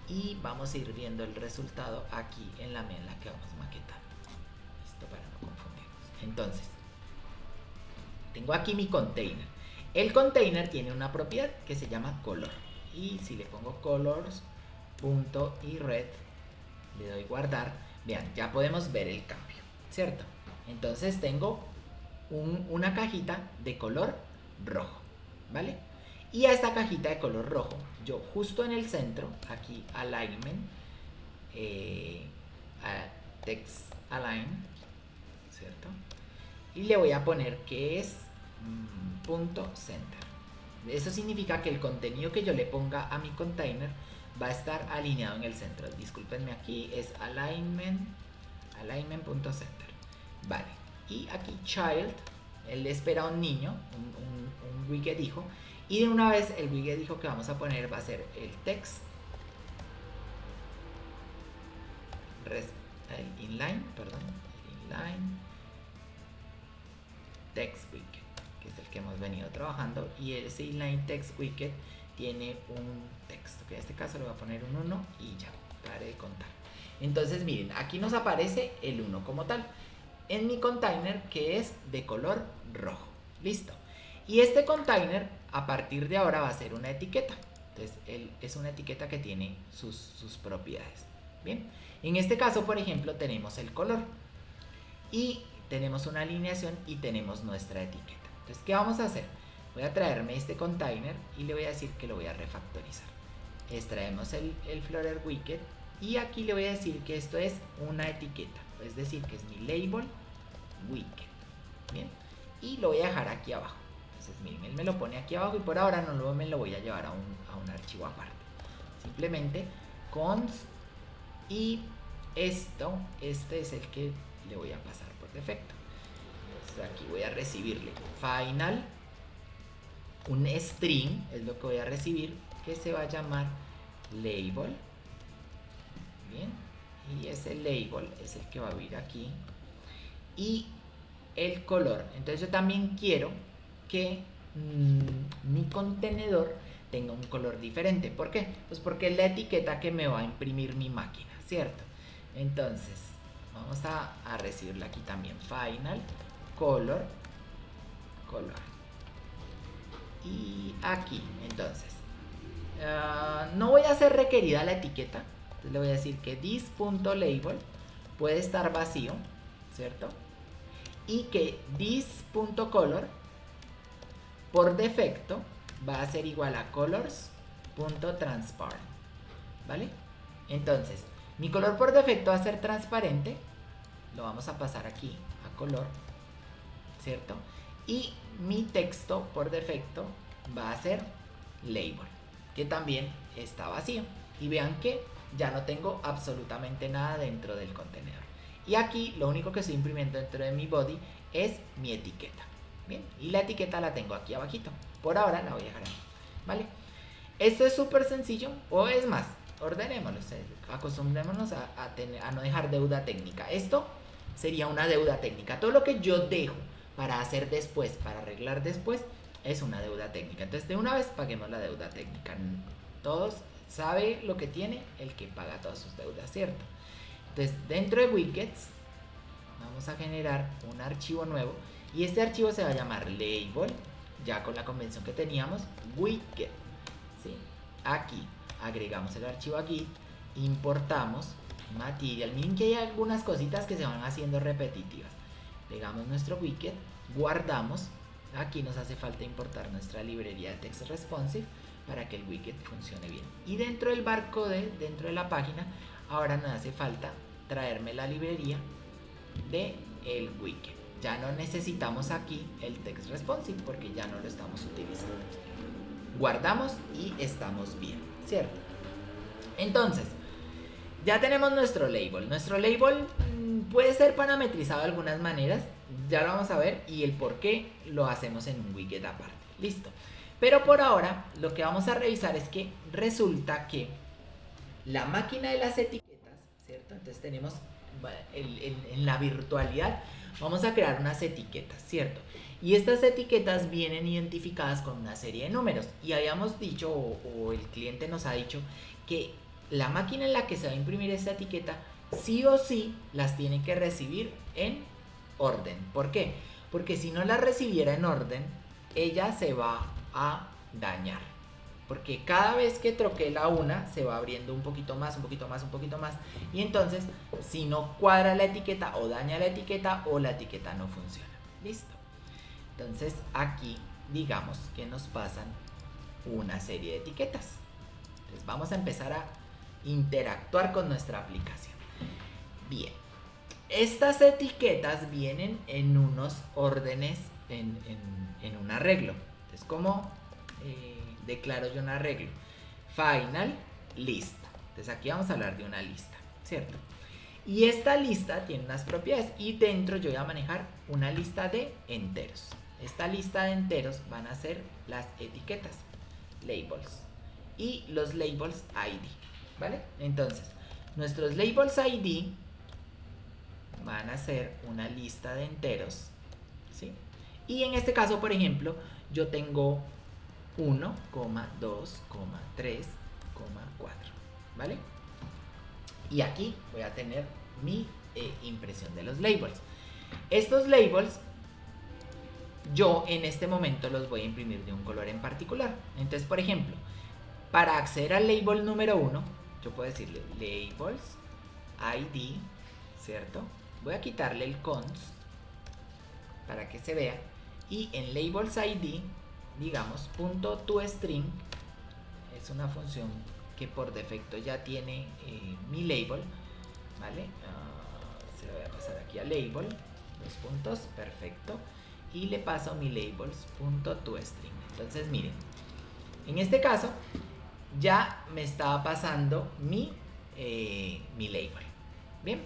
Y vamos a ir viendo el resultado aquí en la que vamos maquetando. Listo, para no confundirnos. Entonces, tengo aquí mi container. El container tiene una propiedad que se llama color. Y si le pongo colors.iRed, le doy guardar, vean, ya podemos ver el cambio, ¿cierto? Entonces tengo una cajita de color rojo, ¿vale? Y a esta cajita de color rojo, yo justo en el centro, aquí alignment, text align, ¿cierto? Y le voy a poner que es punto center. Eso significa que el contenido que yo le ponga a mi container va a estar alineado en el centro. Discúlpenme, aquí es alignment.center. Vale, y aquí child, él espera un niño, un widget hijo, y de una vez el widget hijo que vamos a poner va a ser el text inline text widget, que es el que hemos venido trabajando, y ese inline text widget tiene un texto, que en este caso le voy a poner un 1 y ya, pare de contar. Entonces miren, aquí nos aparece el 1 como tal, en mi container que es de color rojo. Listo. Y este container a partir de ahora va a ser una etiqueta. Entonces es una etiqueta que tiene sus propiedades. Bien. En este caso, por ejemplo, tenemos el color. Y tenemos una alineación y tenemos nuestra etiqueta. Entonces, ¿qué vamos a hacer? Voy a traerme este container y le voy a decir que lo voy a refactorizar. Extraemos el Flutter widget y aquí le voy a decir que esto es una etiqueta. Es decir, que es mi label widget. Bien. Y lo voy a dejar aquí abajo. Entonces, miren, él me lo pone aquí abajo y por ahora no me lo voy a llevar a un archivo aparte. Simplemente const y este es el que le voy a pasar por defecto. Entonces aquí voy a recibirle final, un string es lo que voy a recibir, que se va a llamar label. Bien, y ese label es el que va a ir aquí. Y el color, entonces yo también quiero que mi contenedor tenga un color diferente. ¿Por qué? Pues porque es la etiqueta que me va a imprimir mi máquina, ¿cierto? Entonces vamos a recibirle aquí también final color. Y aquí, entonces no voy a hacer requerida la etiqueta. Entonces le voy a decir que this.label puede estar vacío, ¿cierto? Y que this.color por defecto va a ser igual a colors.transparent, ¿vale? Entonces, mi color por defecto va a ser transparente, lo vamos a pasar aquí a color, ¿cierto? Y mi texto por defecto va a ser label, que también está vacío. Y vean que ya no tengo absolutamente nada dentro del contenedor. Y aquí lo único que estoy imprimiendo dentro de mi body es mi etiqueta. Bien, y la etiqueta la tengo aquí abajito. Por ahora la voy a dejar aquí, ¿vale? Esto es súper sencillo, o es más, ordenémoslo, acostumbrémonos a no dejar deuda técnica. Esto sería una deuda técnica. Todo lo que yo dejo para hacer después, para arreglar después, es una deuda técnica. Entonces, de una vez paguemos la deuda técnica. Todos sabe lo que tiene el que paga todas sus deudas, ¿cierto? Entonces, dentro de widgets vamos a generar un archivo nuevo y este archivo se va a llamar label, ya con la convención que teníamos, widget, ¿sí? Aquí agregamos el archivo a git, importamos material. Miren que hay algunas cositas que se van haciendo repetitivas. Pegamos nuestro widget, guardamos. Aquí nos hace falta importar nuestra librería de text responsive para que el widget funcione bien. Y dentro del barcode, dentro de la página, ahora nos hace falta traerme la librería de el widget. Ya no necesitamos aquí el text responsive porque ya no lo estamos utilizando. Guardamos y estamos bien, ¿cierto? Entonces, Ya tenemos nuestro label. Nuestro label puede ser parametrizado de algunas maneras. Ya lo vamos a ver y el por qué lo hacemos en un widget aparte. Listo. Pero por ahora lo que vamos a revisar es que resulta que la máquina de las etiquetas, ¿cierto? Entonces tenemos en la virtualidad vamos a crear unas etiquetas, ¿cierto? Y estas etiquetas vienen identificadas con una serie de números. Y habíamos dicho, o el cliente nos ha dicho, que la máquina en la que se va a imprimir esta etiqueta sí o sí las tiene que recibir en orden. ¿Por qué? Porque si no las recibiera en orden, ella se va a dañar. Porque cada vez que troquela una, se va abriendo un poquito más, un poquito más, un poquito más. Y entonces, si no cuadra la etiqueta, o daña la etiqueta, o la etiqueta no funciona. Listo. Entonces, aquí, digamos que nos pasan una serie de etiquetas. Entonces, vamos a empezar a interactuar con nuestra aplicación. Bien. Estas etiquetas vienen en unos órdenes, en un arreglo. Entonces, ¿cómo declaro yo un arreglo? Final, lista. Entonces aquí vamos a hablar de una lista, ¿cierto? Y esta lista tiene unas propiedades y dentro yo voy a manejar una lista de enteros. Esta lista de enteros van a ser las etiquetas, labels, y los labels ID, ¿vale? Entonces, nuestros labels ID van a ser una lista de enteros, ¿sí? Y en este caso, por ejemplo, yo tengo 1, 2, 3, 4, ¿vale? Y aquí voy a tener mi impresión de los labels. Estos labels yo en este momento los voy a imprimir de un color en particular. Entonces, por ejemplo, para acceder al label número 1, yo puedo decirle labels ID, ¿cierto? Voy a quitarle el const para que se vea. Y en labels ID, digamos, .toString es una función que por defecto ya tiene mi label, ¿vale? Se lo voy a pasar aquí a label, 2 puntos, perfecto. Y le paso mi labels.toString. Entonces, miren, en este caso ya me estaba pasando mi label. Bien.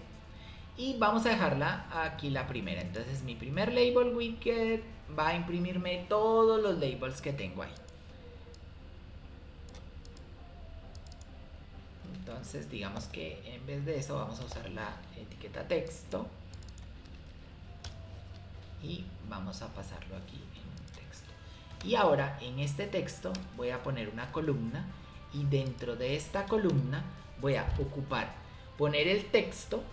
Y vamos a dejarla aquí la primera. Entonces mi primer label widget va a imprimirme todos los labels que tengo ahí. Entonces digamos que en vez de eso vamos a usar la etiqueta texto. Y vamos a pasarlo aquí en un texto. Y ahora en este texto voy a poner una columna. Y dentro de esta columna voy a poner el texto.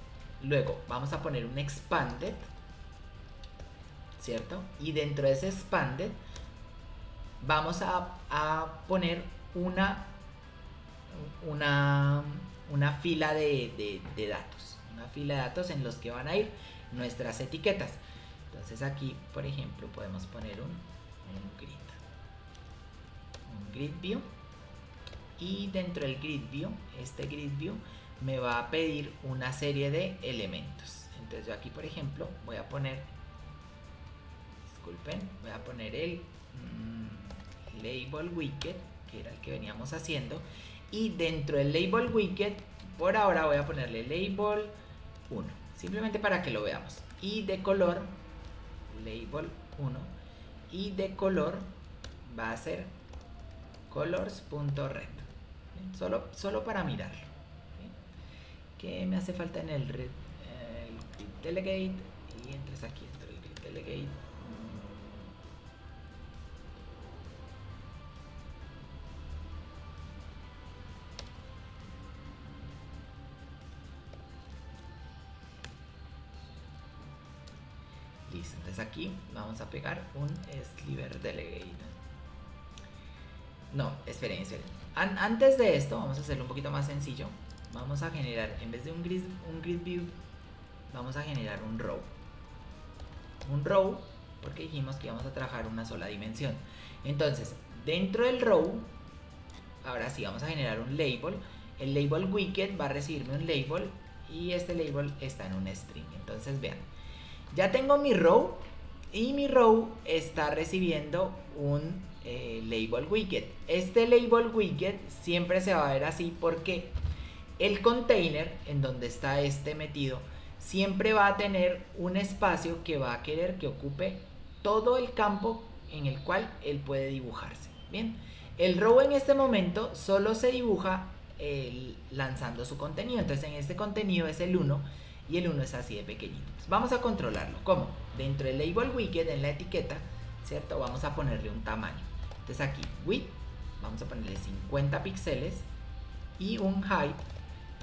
Luego vamos a poner un expanded, ¿cierto? Y dentro de ese expanded vamos a poner una fila de datos. Una fila de datos en los que van a ir nuestras etiquetas. Entonces aquí, por ejemplo, podemos poner un grid view. Y dentro del grid view, este grid view me va a pedir una serie de elementos. Entonces yo aquí, por ejemplo, voy a poner el label widget, que era el que veníamos haciendo, y dentro del label widget por ahora voy a ponerle label 1, simplemente para que lo veamos, y de color label 1, y de color va a ser colors.red, solo para mirarlo. ¿Qué me hace falta en el grid delegate? Y entres aquí dentro del grid delegate. Listo, entonces aquí vamos a pegar un sliver delegate. No, esperen. Antes de esto vamos a hacerlo un poquito más sencillo. Vamos a generar, en vez de un grid view, vamos a generar un row. Un row porque dijimos que íbamos a trabajar una sola dimensión. Entonces, dentro del row, ahora sí vamos a generar un label. El label widget va a recibirme un label y este label está en un string. Entonces, vean, ya tengo mi row y mi row está recibiendo un label widget. Este label widget siempre se va a ver así porque el container en donde está este metido siempre va a tener un espacio que va a querer que ocupe todo el campo en el cual él puede dibujarse. Bien, el row en este momento solo se dibuja lanzando su contenido. Entonces en este contenido es el 1 y el 1 es así de pequeñito. Entonces, vamos a controlarlo. ¿Cómo? Dentro del label widget, en la etiqueta, ¿cierto? Vamos a ponerle un tamaño. Entonces aquí, width, vamos a ponerle 50 píxeles y un height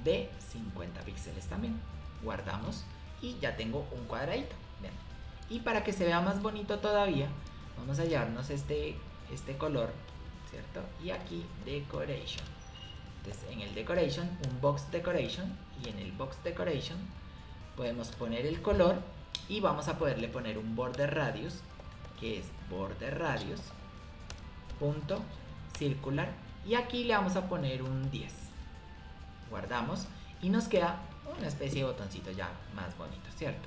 de 50 píxeles también. Guardamos y ya tengo un cuadradito. Vean. Y para que se vea más bonito todavía, vamos a llevarnos este color, ¿cierto? Y aquí decoration. Entonces en el decoration, un box decoration, y en el box decoration podemos poner el color y vamos a poderle poner un border radius, que es border radius punto circular, y aquí le vamos a poner un 10. Guardamos y nos queda una especie de botoncito ya más bonito, ¿cierto?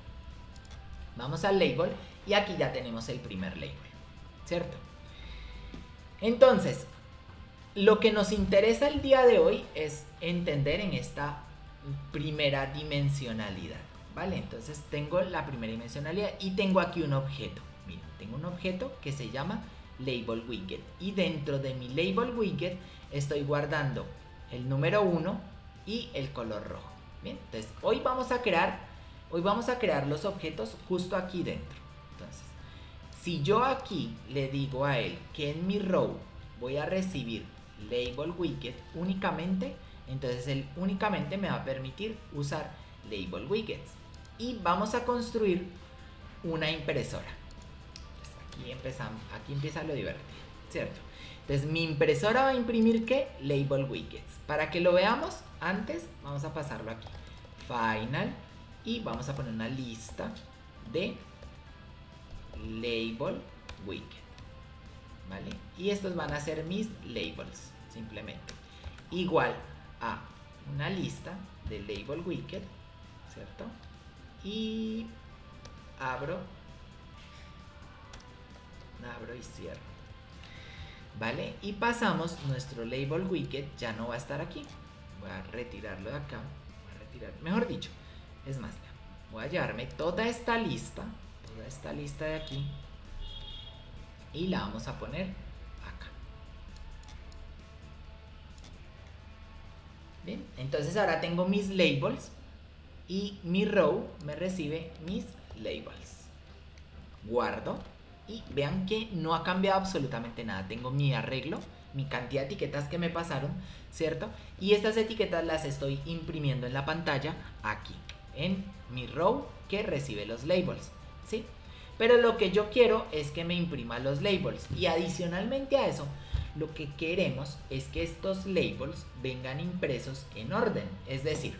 Vamos al label y aquí ya tenemos el primer label, ¿cierto? Entonces, lo que nos interesa el día de hoy es entender en esta primera dimensionalidad, ¿vale? Entonces tengo la primera dimensionalidad y tengo aquí un objeto. Mira, tengo un objeto que se llama label widget y dentro de mi label widget estoy guardando el número 1 y el color rojo. Bien, entonces hoy vamos a crear los objetos justo aquí dentro. Entonces, si yo aquí le digo a él que en mi row voy a recibir label widget únicamente, entonces él únicamente me va a permitir usar label widgets y vamos a construir una impresora. Entonces aquí empieza lo divertido, ¿cierto? Entonces mi impresora va a imprimir ¿qué? Label widgets. Para que lo veamos antes, vamos a pasarlo aquí, final, y vamos a poner una lista de label widget, ¿vale? Y estos van a ser mis labels, simplemente. Igual a una lista de label widget, ¿cierto? Y abro y cierro, ¿vale? Y pasamos, nuestro label widget ya no va a estar aquí. Voy a retirarlo de acá, mejor dicho, es más, voy a llevarme toda esta lista de aquí y la vamos a poner acá. Bien, entonces ahora tengo mis labels y mi row me recibe mis labels. Guardo y vean que no ha cambiado absolutamente nada. Tengo mi arreglo, mi cantidad de etiquetas que me pasaron, ¿cierto? Y estas etiquetas las estoy imprimiendo en la pantalla aquí, en mi row que recibe los labels, ¿sí? Pero lo que yo quiero es que me imprima los labels y adicionalmente a eso, lo que queremos es que estos labels vengan impresos en orden. Es decir,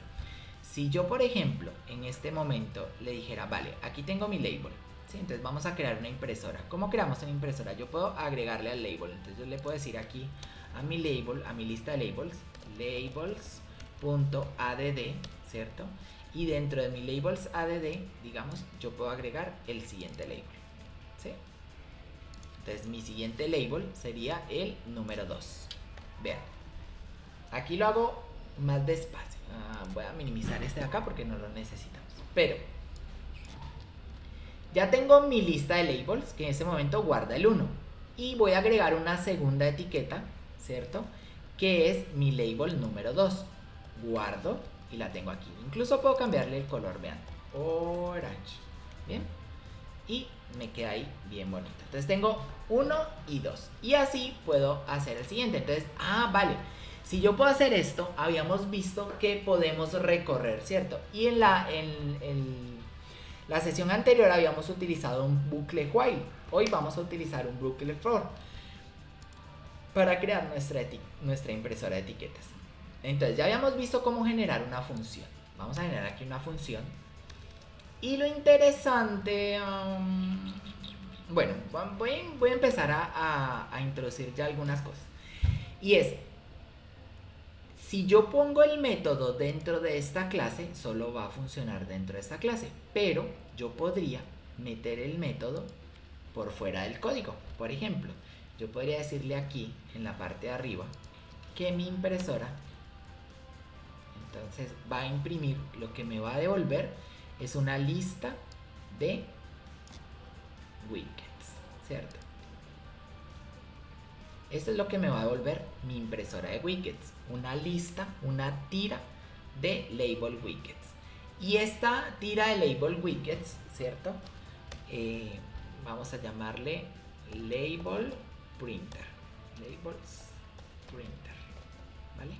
si yo por ejemplo en este momento le dijera, vale, aquí tengo mi label, ¿sí? Entonces vamos a crear una impresora. ¿Cómo creamos una impresora? Yo puedo agregarle al label. Entonces yo le puedo decir aquí a mi label, a mi lista de labels, labels.add, ¿cierto? Y dentro de mi labels add, digamos, yo puedo agregar el siguiente label, ¿sí? Entonces mi siguiente label sería el número 2. Vean, aquí lo hago más despacio. Voy a minimizar este de acá porque no lo necesitamos. Pero ya tengo mi lista de labels que en este momento guarda el 1 y voy a agregar una segunda etiqueta, ¿cierto? Que es mi label número 2. Guardo y la tengo aquí. Incluso puedo cambiarle el color, vean, orange. Bien, y me queda ahí bien bonito. Entonces tengo 1 y 2 y así puedo hacer el siguiente. Entonces, vale, si yo puedo hacer esto, habíamos visto que podemos recorrer, ¿cierto? Y en la sesión anterior habíamos utilizado un bucle while. Hoy vamos a utilizar un bucle for para crear nuestra impresora de etiquetas. Entonces ya habíamos visto cómo generar una función. Vamos a generar aquí una función. Y lo interesante, bueno, voy a empezar a introducir ya algunas cosas. Y es, si yo pongo el método dentro de esta clase, solo va a funcionar dentro de esta clase. Pero yo podría meter el método por fuera del código. Por ejemplo, yo podría decirle aquí, en la parte de arriba, que mi impresora, Entonces va a imprimir, lo que me va a devolver es una lista de widgets, ¿cierto? Esto es lo que me va a devolver mi impresora de widgets, una lista, una tira de label widgets. Y esta tira de label widgets, ¿cierto? Vamos a llamarle label printer, labels printer, ¿vale?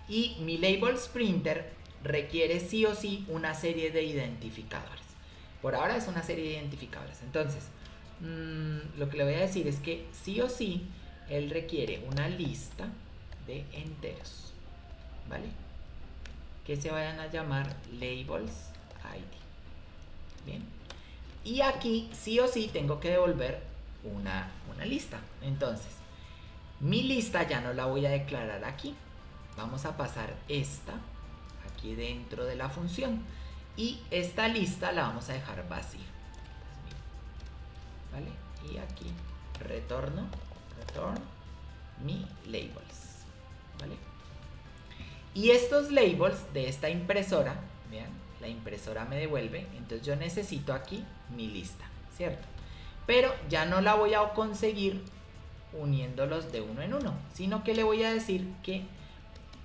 Y mi labels printer requiere sí o sí una serie de identificadores. Por ahora es una serie de identificadores. Entonces, lo que le voy a decir es que sí o sí él requiere una lista de enteros, ¿vale? Que se vayan a llamar labels ID. Bien. Y aquí sí o sí tengo que devolver una lista. Entonces, mi lista ya no la voy a declarar aquí. Vamos a pasar esta aquí dentro de la función. Y esta lista la vamos a dejar vacía. ¿Vale? Y aquí retorn mi labels. ¿Vale? Y estos labels de esta impresora, vean, la impresora me devuelve, entonces yo necesito aquí mi lista, ¿cierto? Pero ya no la voy a conseguir uniéndolos de uno en uno, sino que le voy a decir que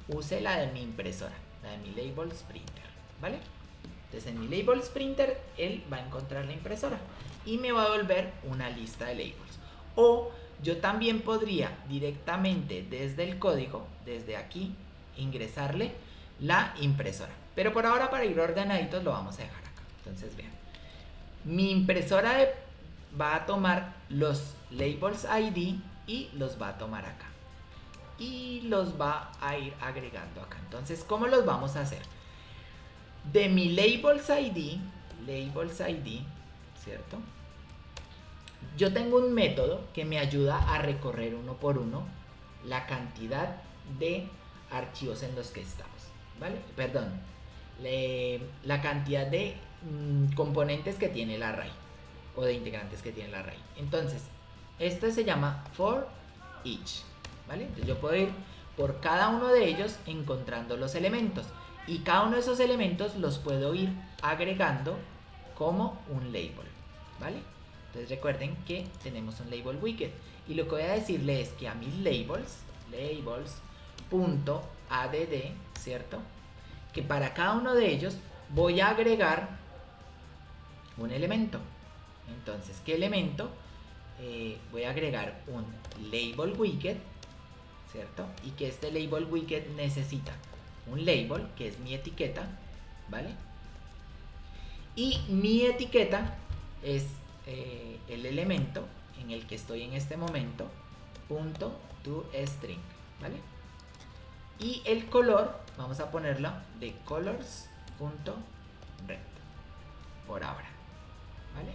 use la de mi impresora, la de mi labels printer, ¿vale? Entonces en mi labels printer él va a encontrar la impresora y me va a devolver una lista de labels. O yo también podría directamente desde el código, desde aquí, ingresarle la impresora. Pero por ahora, para ir ordenaditos, lo vamos a dejar acá. Entonces vean, mi impresora va a tomar los labels ID y los va a tomar acá. Y los va a ir agregando acá. Entonces, ¿cómo los vamos a hacer? De mi labels ID, ¿cierto? Yo tengo un método que me ayuda a recorrer uno por uno la cantidad de archivos en los que estamos, ¿vale? Perdón, la cantidad de componentes que tiene el array o de integrantes que tiene el array. Entonces, esto se llama for each, ¿vale? Entonces yo puedo ir por cada uno de ellos encontrando los elementos y cada uno de esos elementos los puedo ir agregando como un label, ¿vale? Entonces recuerden que tenemos un label widget y lo que voy a decirle es que a mis labels.add, ¿cierto? Que para cada uno de ellos voy a agregar un elemento. Entonces, ¿qué elemento? Voy a agregar un label widget, ¿cierto? Y que este label widget necesita un label, que es mi etiqueta, ¿vale? Y mi etiqueta es el elemento en el que estoy en este momento, .toString, ¿vale? Y el color, vamos a ponerlo de colors.red por ahora, ¿vale?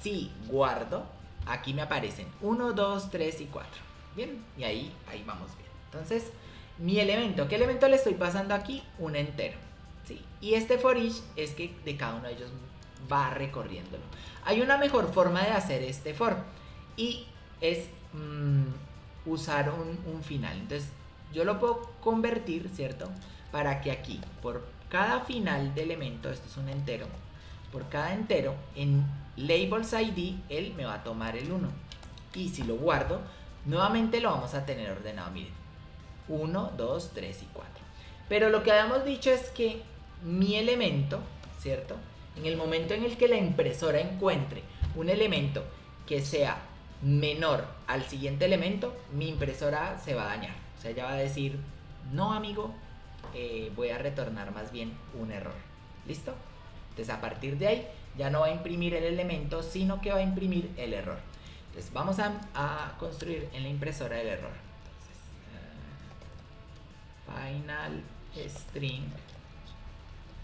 Si guardo, aquí me aparecen 1, 2, 3 y 4. Bien, y ahí vamos bien. Entonces, mi elemento, ¿qué elemento le estoy pasando aquí? Un entero, ¿sí? Y este for each es que de cada uno de ellos va recorriéndolo. Hay una mejor forma de hacer este for y es usar un final. Entonces, yo lo puedo convertir, ¿cierto? Para que aquí, por cada final de elemento, esto es un entero, por cada entero, en labels ID, él me va a tomar el 1. Y si lo guardo, nuevamente lo vamos a tener ordenado, miren. 1, 2, 3 y 4. Pero lo que habíamos dicho es que mi elemento, ¿cierto? En el momento en el que la impresora encuentre un elemento que sea menor al siguiente elemento, mi impresora se va a dañar. O sea, ella va a decir, no amigo, voy a retornar más bien un error. ¿Listo? Entonces a partir de ahí ya no va a imprimir el elemento, sino que va a imprimir el error. Entonces vamos a construir en la impresora el error. Entonces, final string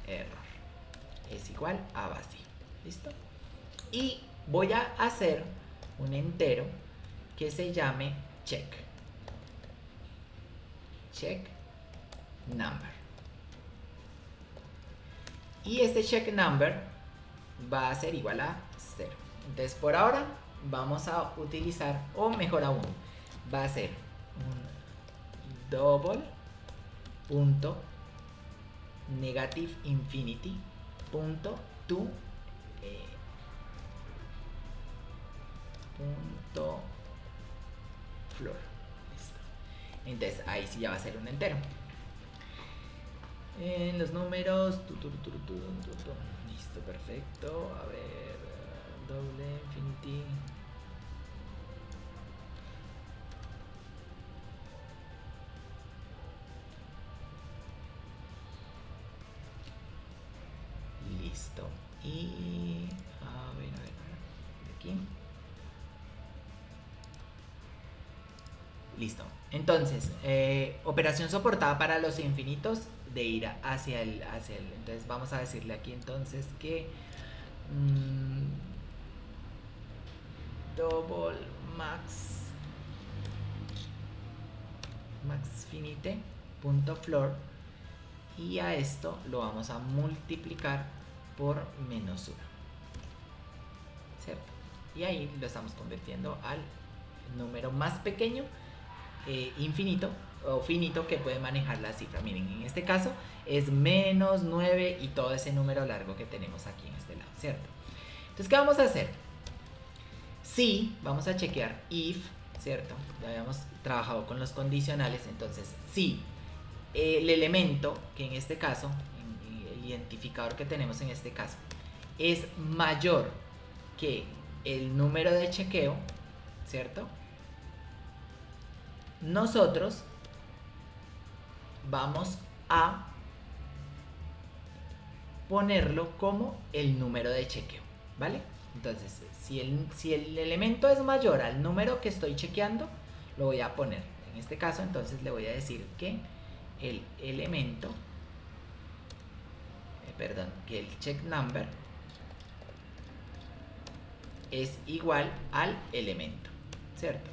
error es igual a vacío. ¿Listo? Y voy a hacer un entero que se llame check number. Y este check number va a ser igual a 0. Entonces por ahora vamos a utilizar, o mejor aún, va a ser un double punto negative infinity punto to punto floor. Listo. Entonces ahí sí ya va a ser un entero. En los números. Listo, perfecto. A ver. Doble infinity. Listo. Y a ver, aquí. Listo. Entonces, operación soportada para los infinitos de ir hacia el. Entonces vamos a decirle aquí entonces que double max finite punto floor, y a esto lo vamos a multiplicar por menos 1, ¿cierto? Y ahí lo estamos convirtiendo al número más pequeño, infinito o finito, que puede manejar la cifra. Miren, en este caso es menos 9 y todo ese número largo que tenemos aquí en este lado, ¿cierto? Entonces, ¿qué vamos a hacer? Si vamos a chequear if, ¿cierto? Ya habíamos trabajado con los condicionales. Entonces, si el elemento, que en este caso, el identificador que tenemos en este caso, es mayor que el número de chequeo, ¿cierto? Nosotros vamos a ponerlo como el número de chequeo, ¿vale? Entonces, si el elemento es mayor al número que estoy chequeando, lo voy a poner. En este caso, entonces le voy a decir que el elemento, que el check number es igual al elemento, ¿cierto?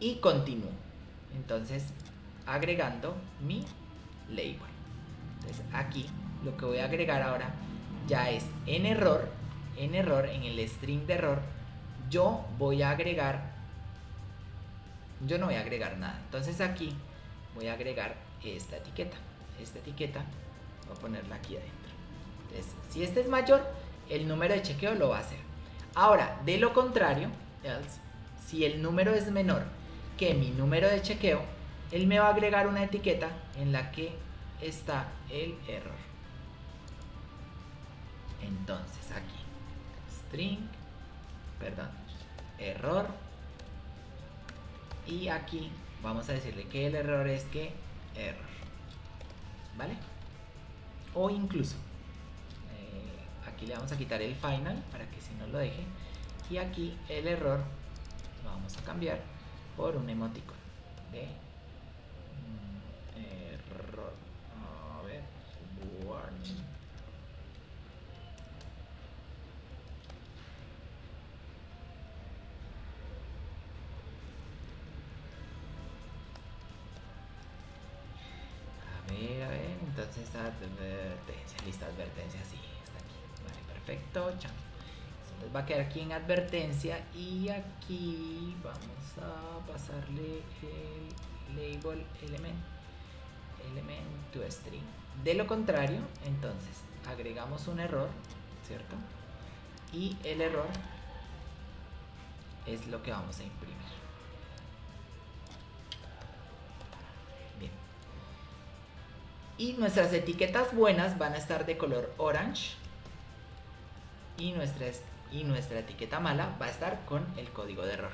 Y continúo. Entonces, agregando mi label. Entonces, aquí lo que voy a agregar ahora ya es en error, en el string de error, yo no voy a agregar nada. Entonces aquí voy a agregar esta etiqueta, voy a ponerla aquí adentro. Entonces, si este es mayor, el número de chequeo lo va a hacer. Ahora, de lo contrario, else, si el número es menor que mi número de chequeo, él me va a agregar una etiqueta en la que está el error. Entonces aquí, string, error, y aquí vamos a decirle que el error es que error, ¿vale? O incluso aquí le vamos a quitar el final para que si no lo deje, y aquí el error lo vamos a cambiar por un emoticon de error. A ver, warning. A ver, entonces advertencia, lista de advertencia, sí, está aquí, vale, perfecto, chao. Entonces va a quedar aquí en advertencia, y aquí vamos a pasarle el label element to string. De lo contrario, entonces agregamos un error, ¿cierto? Y el error es lo que vamos a imprimir. Bien. Y nuestras etiquetas buenas van a estar de color orange, y nuestra etiqueta mala va a estar con el código de error.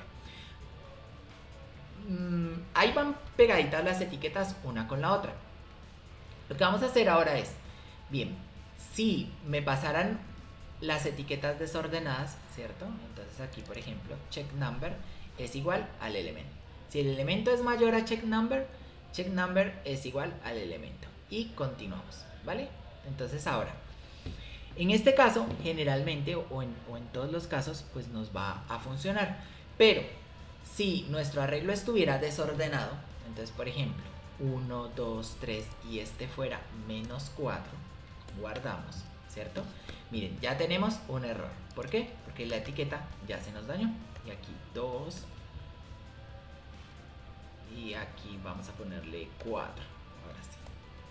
Ahí van pegaditas las etiquetas una con la otra. Lo que vamos a hacer ahora es, bien, si me pasaran las etiquetas desordenadas, ¿cierto? Entonces aquí, por ejemplo, check number es igual al elemento. Si el elemento es mayor a check number es igual al elemento. Y continuamos, ¿vale? Entonces ahora, en este caso, generalmente, o en todos los casos, pues nos va a funcionar. Pero, si nuestro arreglo estuviera desordenado, entonces, por ejemplo, 1, 2, 3 y este fuera menos 4, guardamos, ¿cierto? Miren, ya tenemos un error. ¿Por qué? Porque la etiqueta ya se nos dañó. Y aquí 2. Y aquí vamos a ponerle 4. Ahora sí.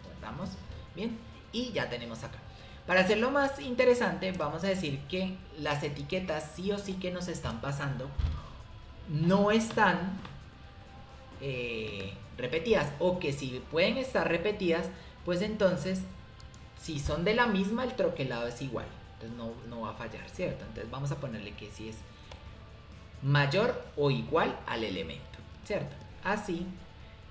Guardamos. Bien. y ya tenemos acá. Para hacerlo más interesante, vamos a decir que las etiquetas sí o sí que nos están pasando no están repetidas, o que si pueden estar repetidas, pues entonces si son de la misma, el troquelado es igual, entonces no va a fallar, ¿cierto? Entonces vamos a ponerle que si es mayor o igual al elemento, ¿cierto? Así,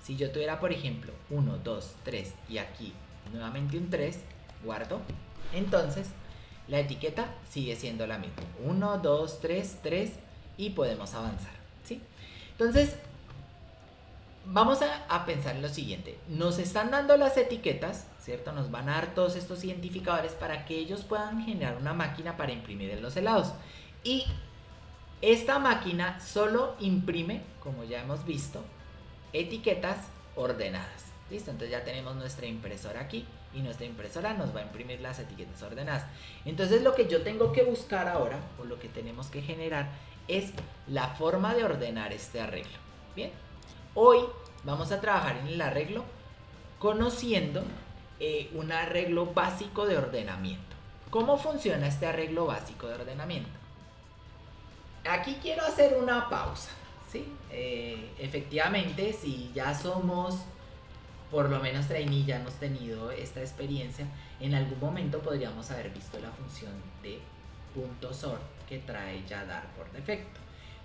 si yo tuviera, por ejemplo, 1, 2, 3 y aquí nuevamente un 3, guardo, entonces la etiqueta sigue siendo la misma. 1, 2, 3, 3 y podemos avanzar, ¿sí? Entonces, vamos a pensar en lo siguiente. Nos están dando las etiquetas, ¿cierto? Nos van a dar todos estos identificadores para que ellos puedan generar una máquina para imprimir en los helados. Y esta máquina solo imprime, como ya hemos visto, etiquetas ordenadas. ¿Listo? Entonces ya tenemos nuestra impresora aquí y nuestra impresora nos va a imprimir las etiquetas ordenadas. Entonces lo que yo tengo que buscar ahora, o lo que tenemos que generar, es la forma de ordenar este arreglo. Bien, hoy vamos a trabajar en el arreglo conociendo un arreglo básico de ordenamiento. ¿Cómo funciona este arreglo básico de ordenamiento? Aquí quiero hacer una pausa, ¿sí? Efectivamente, si ya somos por lo menos trainee, ya hemos tenido esta experiencia, en algún momento podríamos haber visto la función de .sort que trae ya dar por defecto.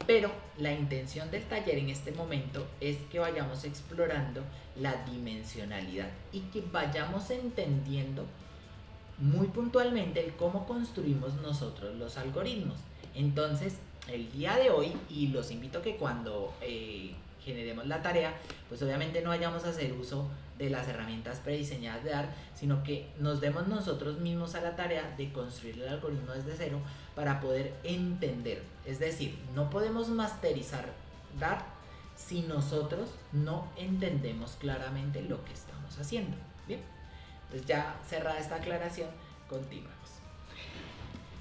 Pero la intención del taller en este momento es que vayamos explorando la dimensionalidad y que vayamos entendiendo muy puntualmente el cómo construimos nosotros los algoritmos. Entonces, el día de hoy, y los invito a que cuando generemos la tarea, pues obviamente no vayamos a hacer uso de las herramientas prediseñadas de Dart, sino que nos demos nosotros mismos a la tarea de construir el algoritmo desde cero para poder entender. Es decir, no podemos masterizar Dart si nosotros no entendemos claramente lo que estamos haciendo. Bien, entonces ya cerrada esta aclaración, continuamos.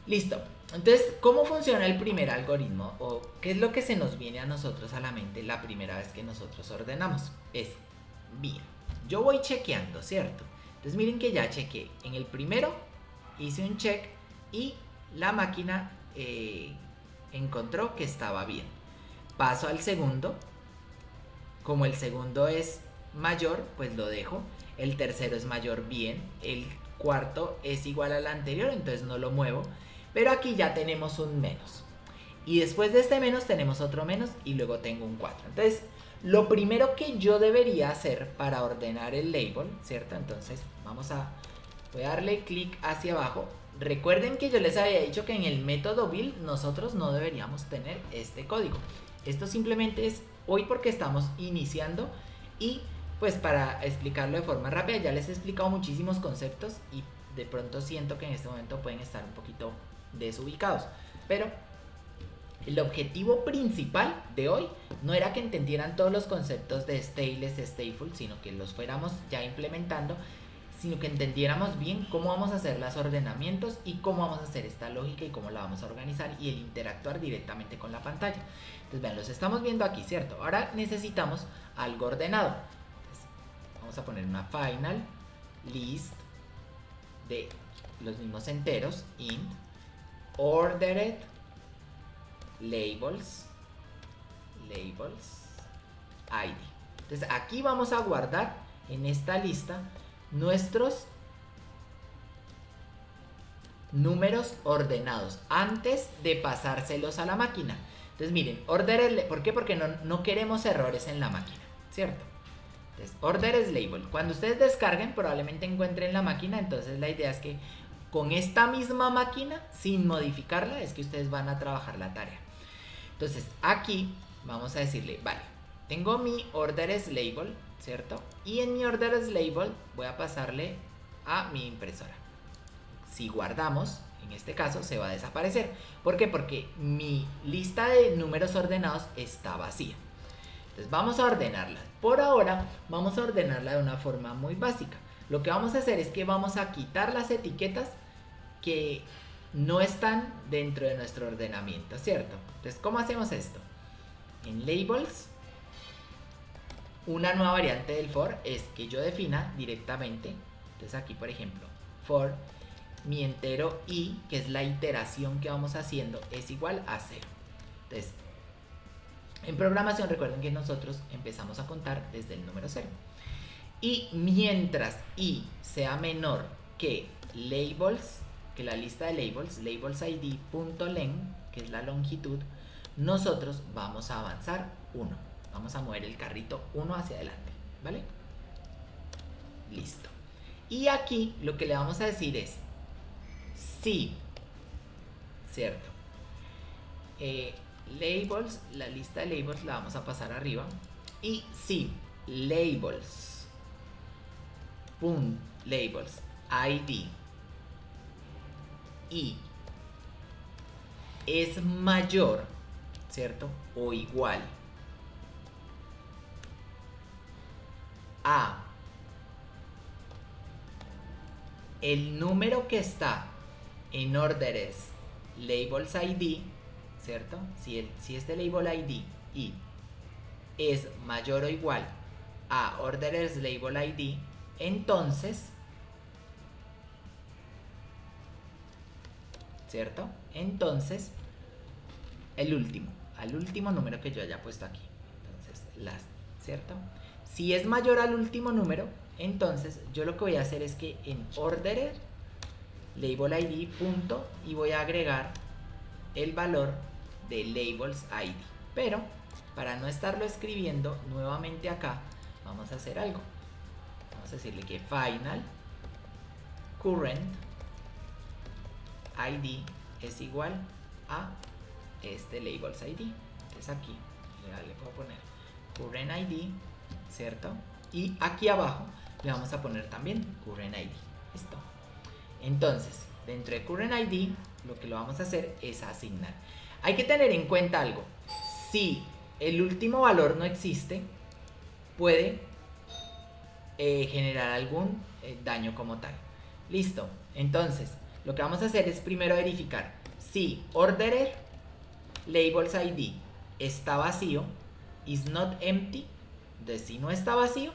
Listo. Entonces, ¿cómo funciona el primer algoritmo? ¿O qué es lo que se nos viene a nosotros a la mente la primera vez que nosotros ordenamos? Es, bien, yo voy chequeando, ¿cierto? Entonces miren que ya chequeé. En el primero hice un check y la máquina encontró que estaba bien. Paso al segundo. Como el segundo es mayor, pues lo dejo. El tercero es mayor, bien. El cuarto es igual al anterior, entonces no lo muevo. Pero aquí ya tenemos un menos. Y después de este menos tenemos otro menos y luego tengo un 4. Entonces, lo primero que yo debería hacer para ordenar el label, ¿cierto? Entonces, voy a darle clic hacia abajo. Recuerden que yo les había dicho que en el método build nosotros no deberíamos tener este código. Esto simplemente es hoy porque estamos iniciando y pues para explicarlo de forma rápida ya les he explicado muchísimos conceptos y de pronto siento que en este momento pueden estar un poquito desubicados, pero el objetivo principal de hoy no era que entendieran todos los conceptos de stateless, stateful, sino que los fuéramos ya implementando, sino que entendiéramos bien cómo vamos a hacer los ordenamientos y cómo vamos a hacer esta lógica y cómo la vamos a organizar y el interactuar directamente con la pantalla. Entonces vean, los estamos viendo aquí, ¿cierto? Ahora necesitamos algo ordenado. Entonces, vamos a poner una final list de los mismos enteros, int ordered labels id. Entonces aquí vamos a guardar en esta lista nuestros números ordenados antes de pasárselos a la máquina. Entonces miren, ordered, ¿por qué? Porque no queremos errores en la máquina, ¿cierto? Entonces, ordered label. Cuando ustedes descarguen probablemente encuentren la máquina, entonces la idea es que con esta misma máquina, sin modificarla, es que ustedes van a trabajar la tarea. Entonces, aquí vamos a decirle, vale, tengo mi ordered label, ¿cierto? Y en mi ordered label voy a pasarle a mi impresora. Si guardamos, en este caso, se va a desaparecer. ¿Por qué? Porque mi lista de números ordenados está vacía. Entonces, vamos a ordenarla. Por ahora, vamos a ordenarla de una forma muy básica. Lo que vamos a hacer es que vamos a quitar las etiquetas que no están dentro de nuestro ordenamiento, ¿cierto? Entonces, ¿cómo hacemos esto? En labels, una nueva variante del for es que yo defina directamente, entonces aquí por ejemplo, for mi entero i, que es la iteración que vamos haciendo, es igual a 0. Entonces, en programación recuerden que nosotros empezamos a contar desde el número 0. Y mientras i sea menor que labels, que la lista de labels, labelsid.len, que es la longitud, nosotros vamos a avanzar 1. Vamos a mover el carrito 1 hacia adelante, ¿vale? Listo. Y aquí lo que le vamos a decir es si, ¿cierto? Labels, la lista de labels la vamos a pasar arriba. Y si labels, labels, id y es mayor, ¿cierto? O igual a el número que está en órdenes labels id, ¿cierto? Si este label id y es mayor o igual a órdenes label id, entonces, ¿cierto? Entonces, al último número que yo haya puesto aquí. Entonces, ¿cierto? Si es mayor al último número, entonces yo lo que voy a hacer es que en orderer label id punto y voy a agregar el valor de labels id. Pero para no estarlo escribiendo nuevamente acá, vamos a hacer algo. Vamos a decirle que final current id es igual a este labels id. Entonces aquí le puedo poner current id, ¿cierto? Y aquí abajo le vamos a poner también current id. Listo. Entonces, dentro de current id, lo que lo vamos a hacer es asignar. Hay que tener en cuenta algo. Si el último valor no existe, puede generar algún daño como tal. Listo. Entonces, lo que vamos a hacer es primero verificar si orderer labels id está vacío, is not empty. Entonces, si no está vacío,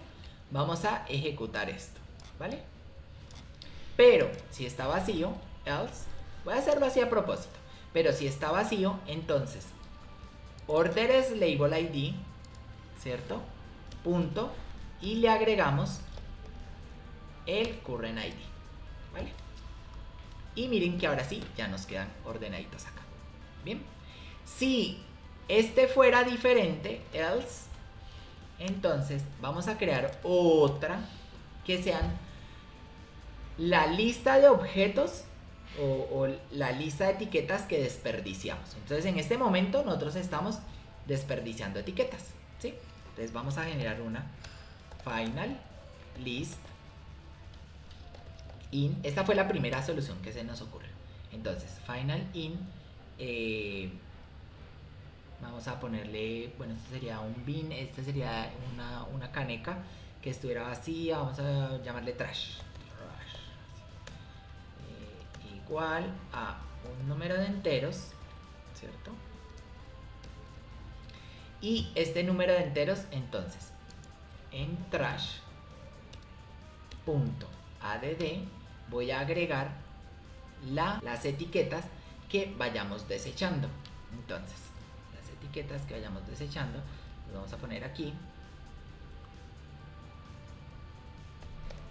vamos a ejecutar esto, ¿vale? Pero si está vacío, else, voy a hacerlo así a propósito, pero si está vacío, entonces orderes label id, ¿cierto? Punto, y le agregamos el current id, ¿vale? Y miren que ahora sí, ya nos quedan ordenaditos acá. Bien, si este fuera diferente, else, entonces vamos a crear otra que sean la lista de objetos o la lista de etiquetas que desperdiciamos. Entonces en este momento nosotros estamos desperdiciando etiquetas, ¿sí? Entonces vamos a generar una final list in. Esta fue la primera solución que se nos ocurre. Entonces final in, vamos a ponerle, bueno, este sería un bin, este sería una caneca que estuviera vacía, vamos a llamarle trash. Igual a un número de enteros, ¿cierto? Y este número de enteros, entonces, en trash.add voy a agregar las etiquetas que vayamos desechando. Entonces, las etiquetas que vayamos desechando, las vamos a poner aquí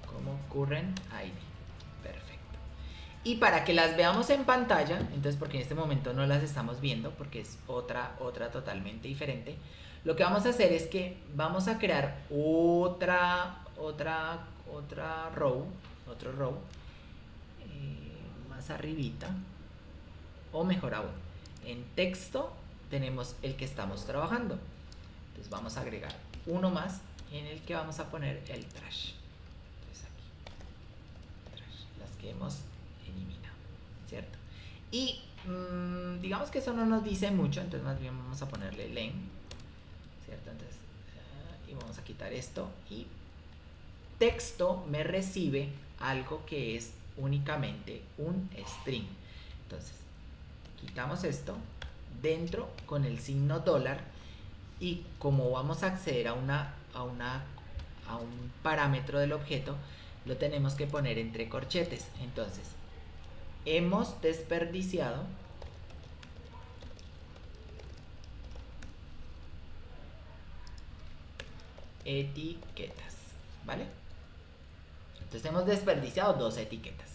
como current id. Perfecto. Y para que las veamos en pantalla, entonces porque en este momento no las estamos viendo, porque es otra totalmente diferente, lo que vamos a hacer es que vamos a crear otra row, otro row, más arribita, o mejor aún, en texto tenemos el que estamos trabajando. Entonces vamos a agregar uno más en el que vamos a poner el trash. Entonces aquí, trash, las que hemos eliminado, ¿cierto? Y digamos que eso no nos dice mucho, entonces más bien vamos a ponerle len, ¿cierto? Entonces, y vamos a quitar esto, y texto me recibe algo que es únicamente un string. Entonces, quitamos esto, dentro con el signo dólar, y como vamos a acceder a un parámetro del objeto, lo tenemos que poner entre corchetes. Entonces, hemos desperdiciado etiquetas, ¿vale? Entonces hemos desperdiciado 2 etiquetas.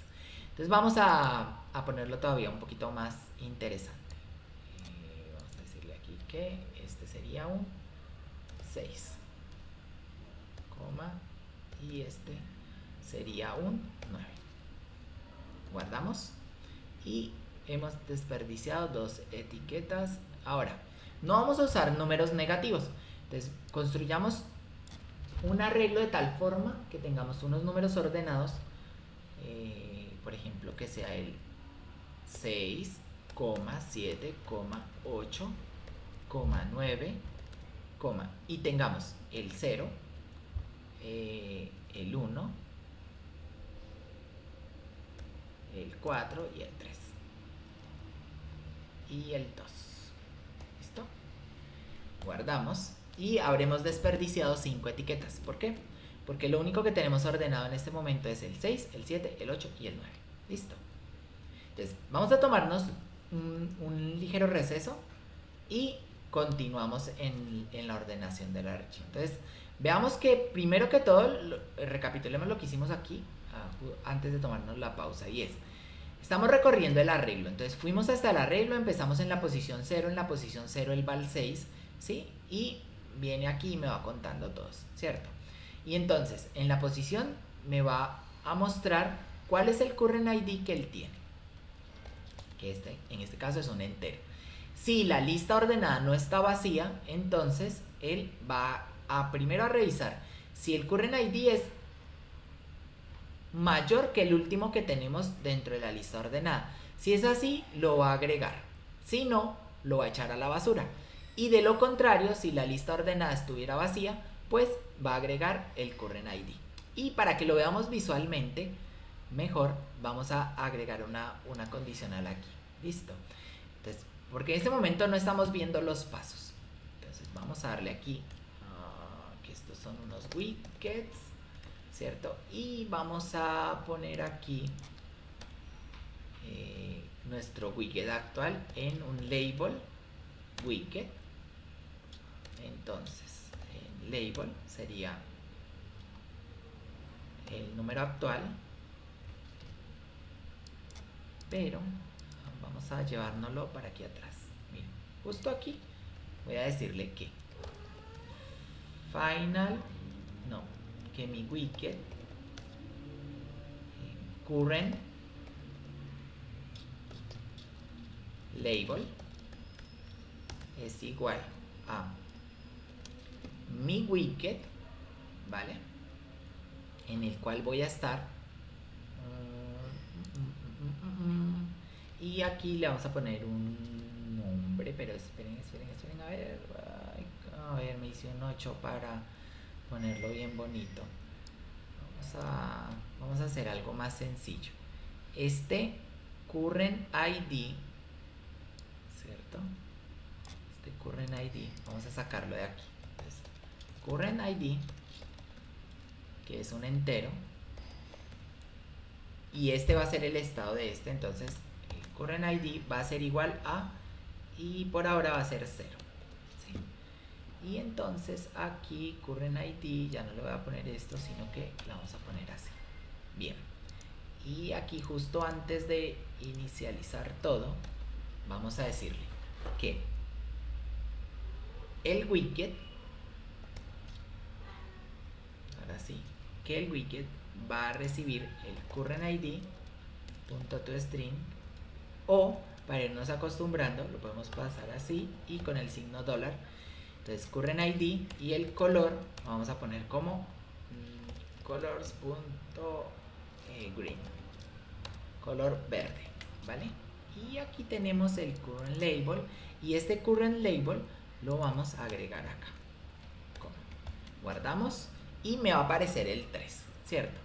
Entonces vamos a ponerlo todavía un poquito más interesante. Vamos a decirle aquí que este sería un 6, y este sería un 9. Guardamos y hemos desperdiciado 2 etiquetas. Ahora, no vamos a usar números negativos. Entonces construyamos un arreglo de tal forma que tengamos unos números ordenados, por ejemplo que sea el 6, 7, 8, 9, y tengamos el 0, el 1, el 4 y el 3 y el 2. ¿Listo? Guardamos y habremos desperdiciado 5 etiquetas. ¿Por qué? Porque lo único que tenemos ordenado en este momento es el 6, el 7, el 8 y el 9. Listo. Entonces vamos a tomarnos un ligero receso y continuamos en la ordenación del archivo. Entonces veamos que primero que todo recapitulemos lo que hicimos aquí antes de tomarnos la pausa, y es: estamos recorriendo el arreglo. Entonces fuimos hasta el arreglo, empezamos en la posición 0, en la posición 0 él va al 6, ¿sí? Y viene aquí y me va contando todos, ¿cierto? Y entonces en la posición me va a mostrar cuál es el current ID que él tiene, que en este caso es un entero. Si la lista ordenada no está vacía, entonces él va primero a revisar si el current ID es mayor que el último que tenemos dentro de la lista ordenada. Si es así, lo va a agregar. Si no, lo va a echar a la basura. Y de lo contrario, si la lista ordenada estuviera vacía, pues va a agregar el current ID. Y para que lo veamos visualmente mejor, vamos a agregar una condicional aquí. Listo. Entonces, porque en este momento no estamos viendo los pasos. Entonces vamos a darle aquí, que estos son unos widgets, ¿cierto? Y vamos a poner aquí nuestro widget actual en un label widget. Entonces el label sería el número actual, pero vamos a llevárnoslo para aquí atrás. Miren, justo aquí voy a decirle que que mi widget current label es igual a mi widget, ¿vale? En el cual voy a estar y aquí le vamos a poner un nombre, pero esperen, a ver, me hice un 8 para ponerlo bien bonito. Vamos a hacer algo más sencillo. Este current ID, ¿cierto? Este current ID, vamos a sacarlo de aquí. Entonces, current ID, que es un entero, y este va a ser el estado de este. Entonces el current ID va a ser igual a, y por ahora va a ser 0, ¿sí? Y entonces aquí current ID, ya no le voy a poner esto, sino que la vamos a poner así. Bien, y aquí justo antes de inicializar todo, vamos a decirle que el widget, ahora sí, que el widget va a recibir el current ID .toString, o para irnos acostumbrando lo podemos pasar así y con el signo $. Entonces current ID, y el color vamos a poner como colors.green, color verde, ¿vale? Y aquí tenemos el current label, y este current label lo vamos a agregar acá. Guardamos y me va a aparecer el 3, ¿cierto?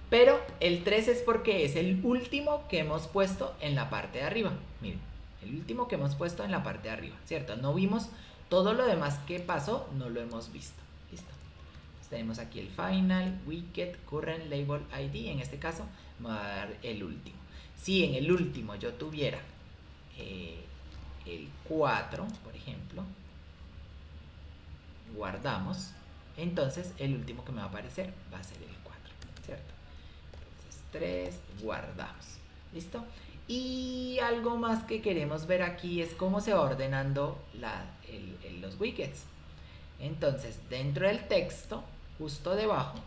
Pero el 3 es porque es el último que hemos puesto en la parte de arriba. Miren, el último que hemos puesto en la parte de arriba, ¿cierto? No vimos todo lo demás que pasó, no lo hemos visto. Listo. Tenemos aquí el final, widget, current label ID. En este caso me va a dar el último. Si en el último yo tuviera el 4, por ejemplo, guardamos, entonces el último que me va a aparecer va a ser el 4, ¿cierto? Entonces 3, guardamos. ¿Listo? Y algo más que queremos ver aquí es cómo se va ordenando los widgets. Entonces, dentro del texto, justo debajo,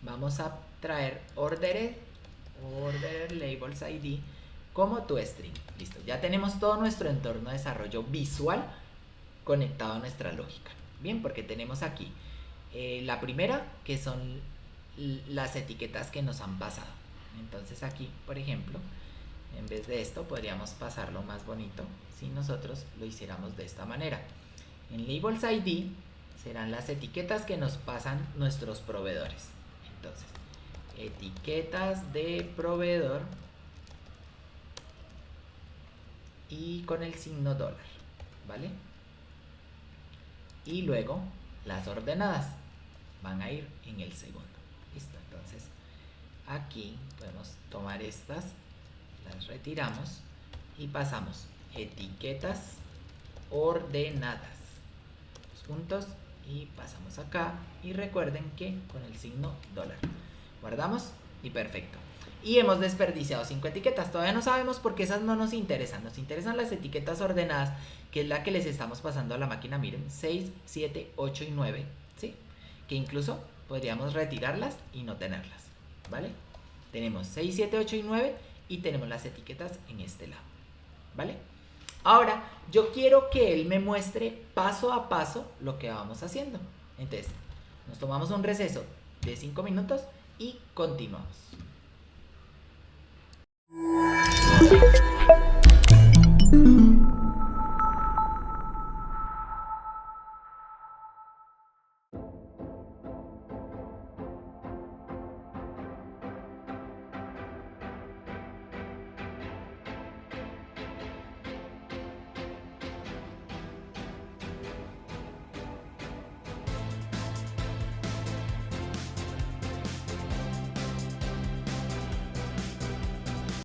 vamos a traer ordered labels ID como toString. Listo, ya tenemos todo nuestro entorno de desarrollo visual conectado a nuestra lógica. Bien, porque tenemos aquí la primera, que son las etiquetas que nos han pasado. Entonces aquí, por ejemplo, en vez de esto podríamos pasarlo más bonito si nosotros lo hiciéramos de esta manera. En labels ID serán las etiquetas que nos pasan nuestros proveedores. Entonces, etiquetas de proveedor y con el signo dólar, ¿vale? Y luego las ordenadas van a ir en el segundo. Listo, entonces aquí podemos tomar estas, las retiramos y pasamos etiquetas ordenadas, puntos, y pasamos acá y recuerden que con el signo dólar guardamos y perfecto. Y hemos desperdiciado 5 etiquetas. Todavía no sabemos por qué esas no nos interesan. Nos interesan las etiquetas ordenadas, que es la que les estamos pasando a la máquina. Miren, 6, 7, 8 y 9, ¿sí? Que incluso podríamos retirarlas y no tenerlas, ¿vale? Tenemos 6, 7, 8 y 9 y tenemos las etiquetas en este lado, ¿vale? Ahora, yo quiero que él me muestre paso a paso lo que vamos haciendo. Entonces, nos tomamos un receso de 5 minutos y continuamos.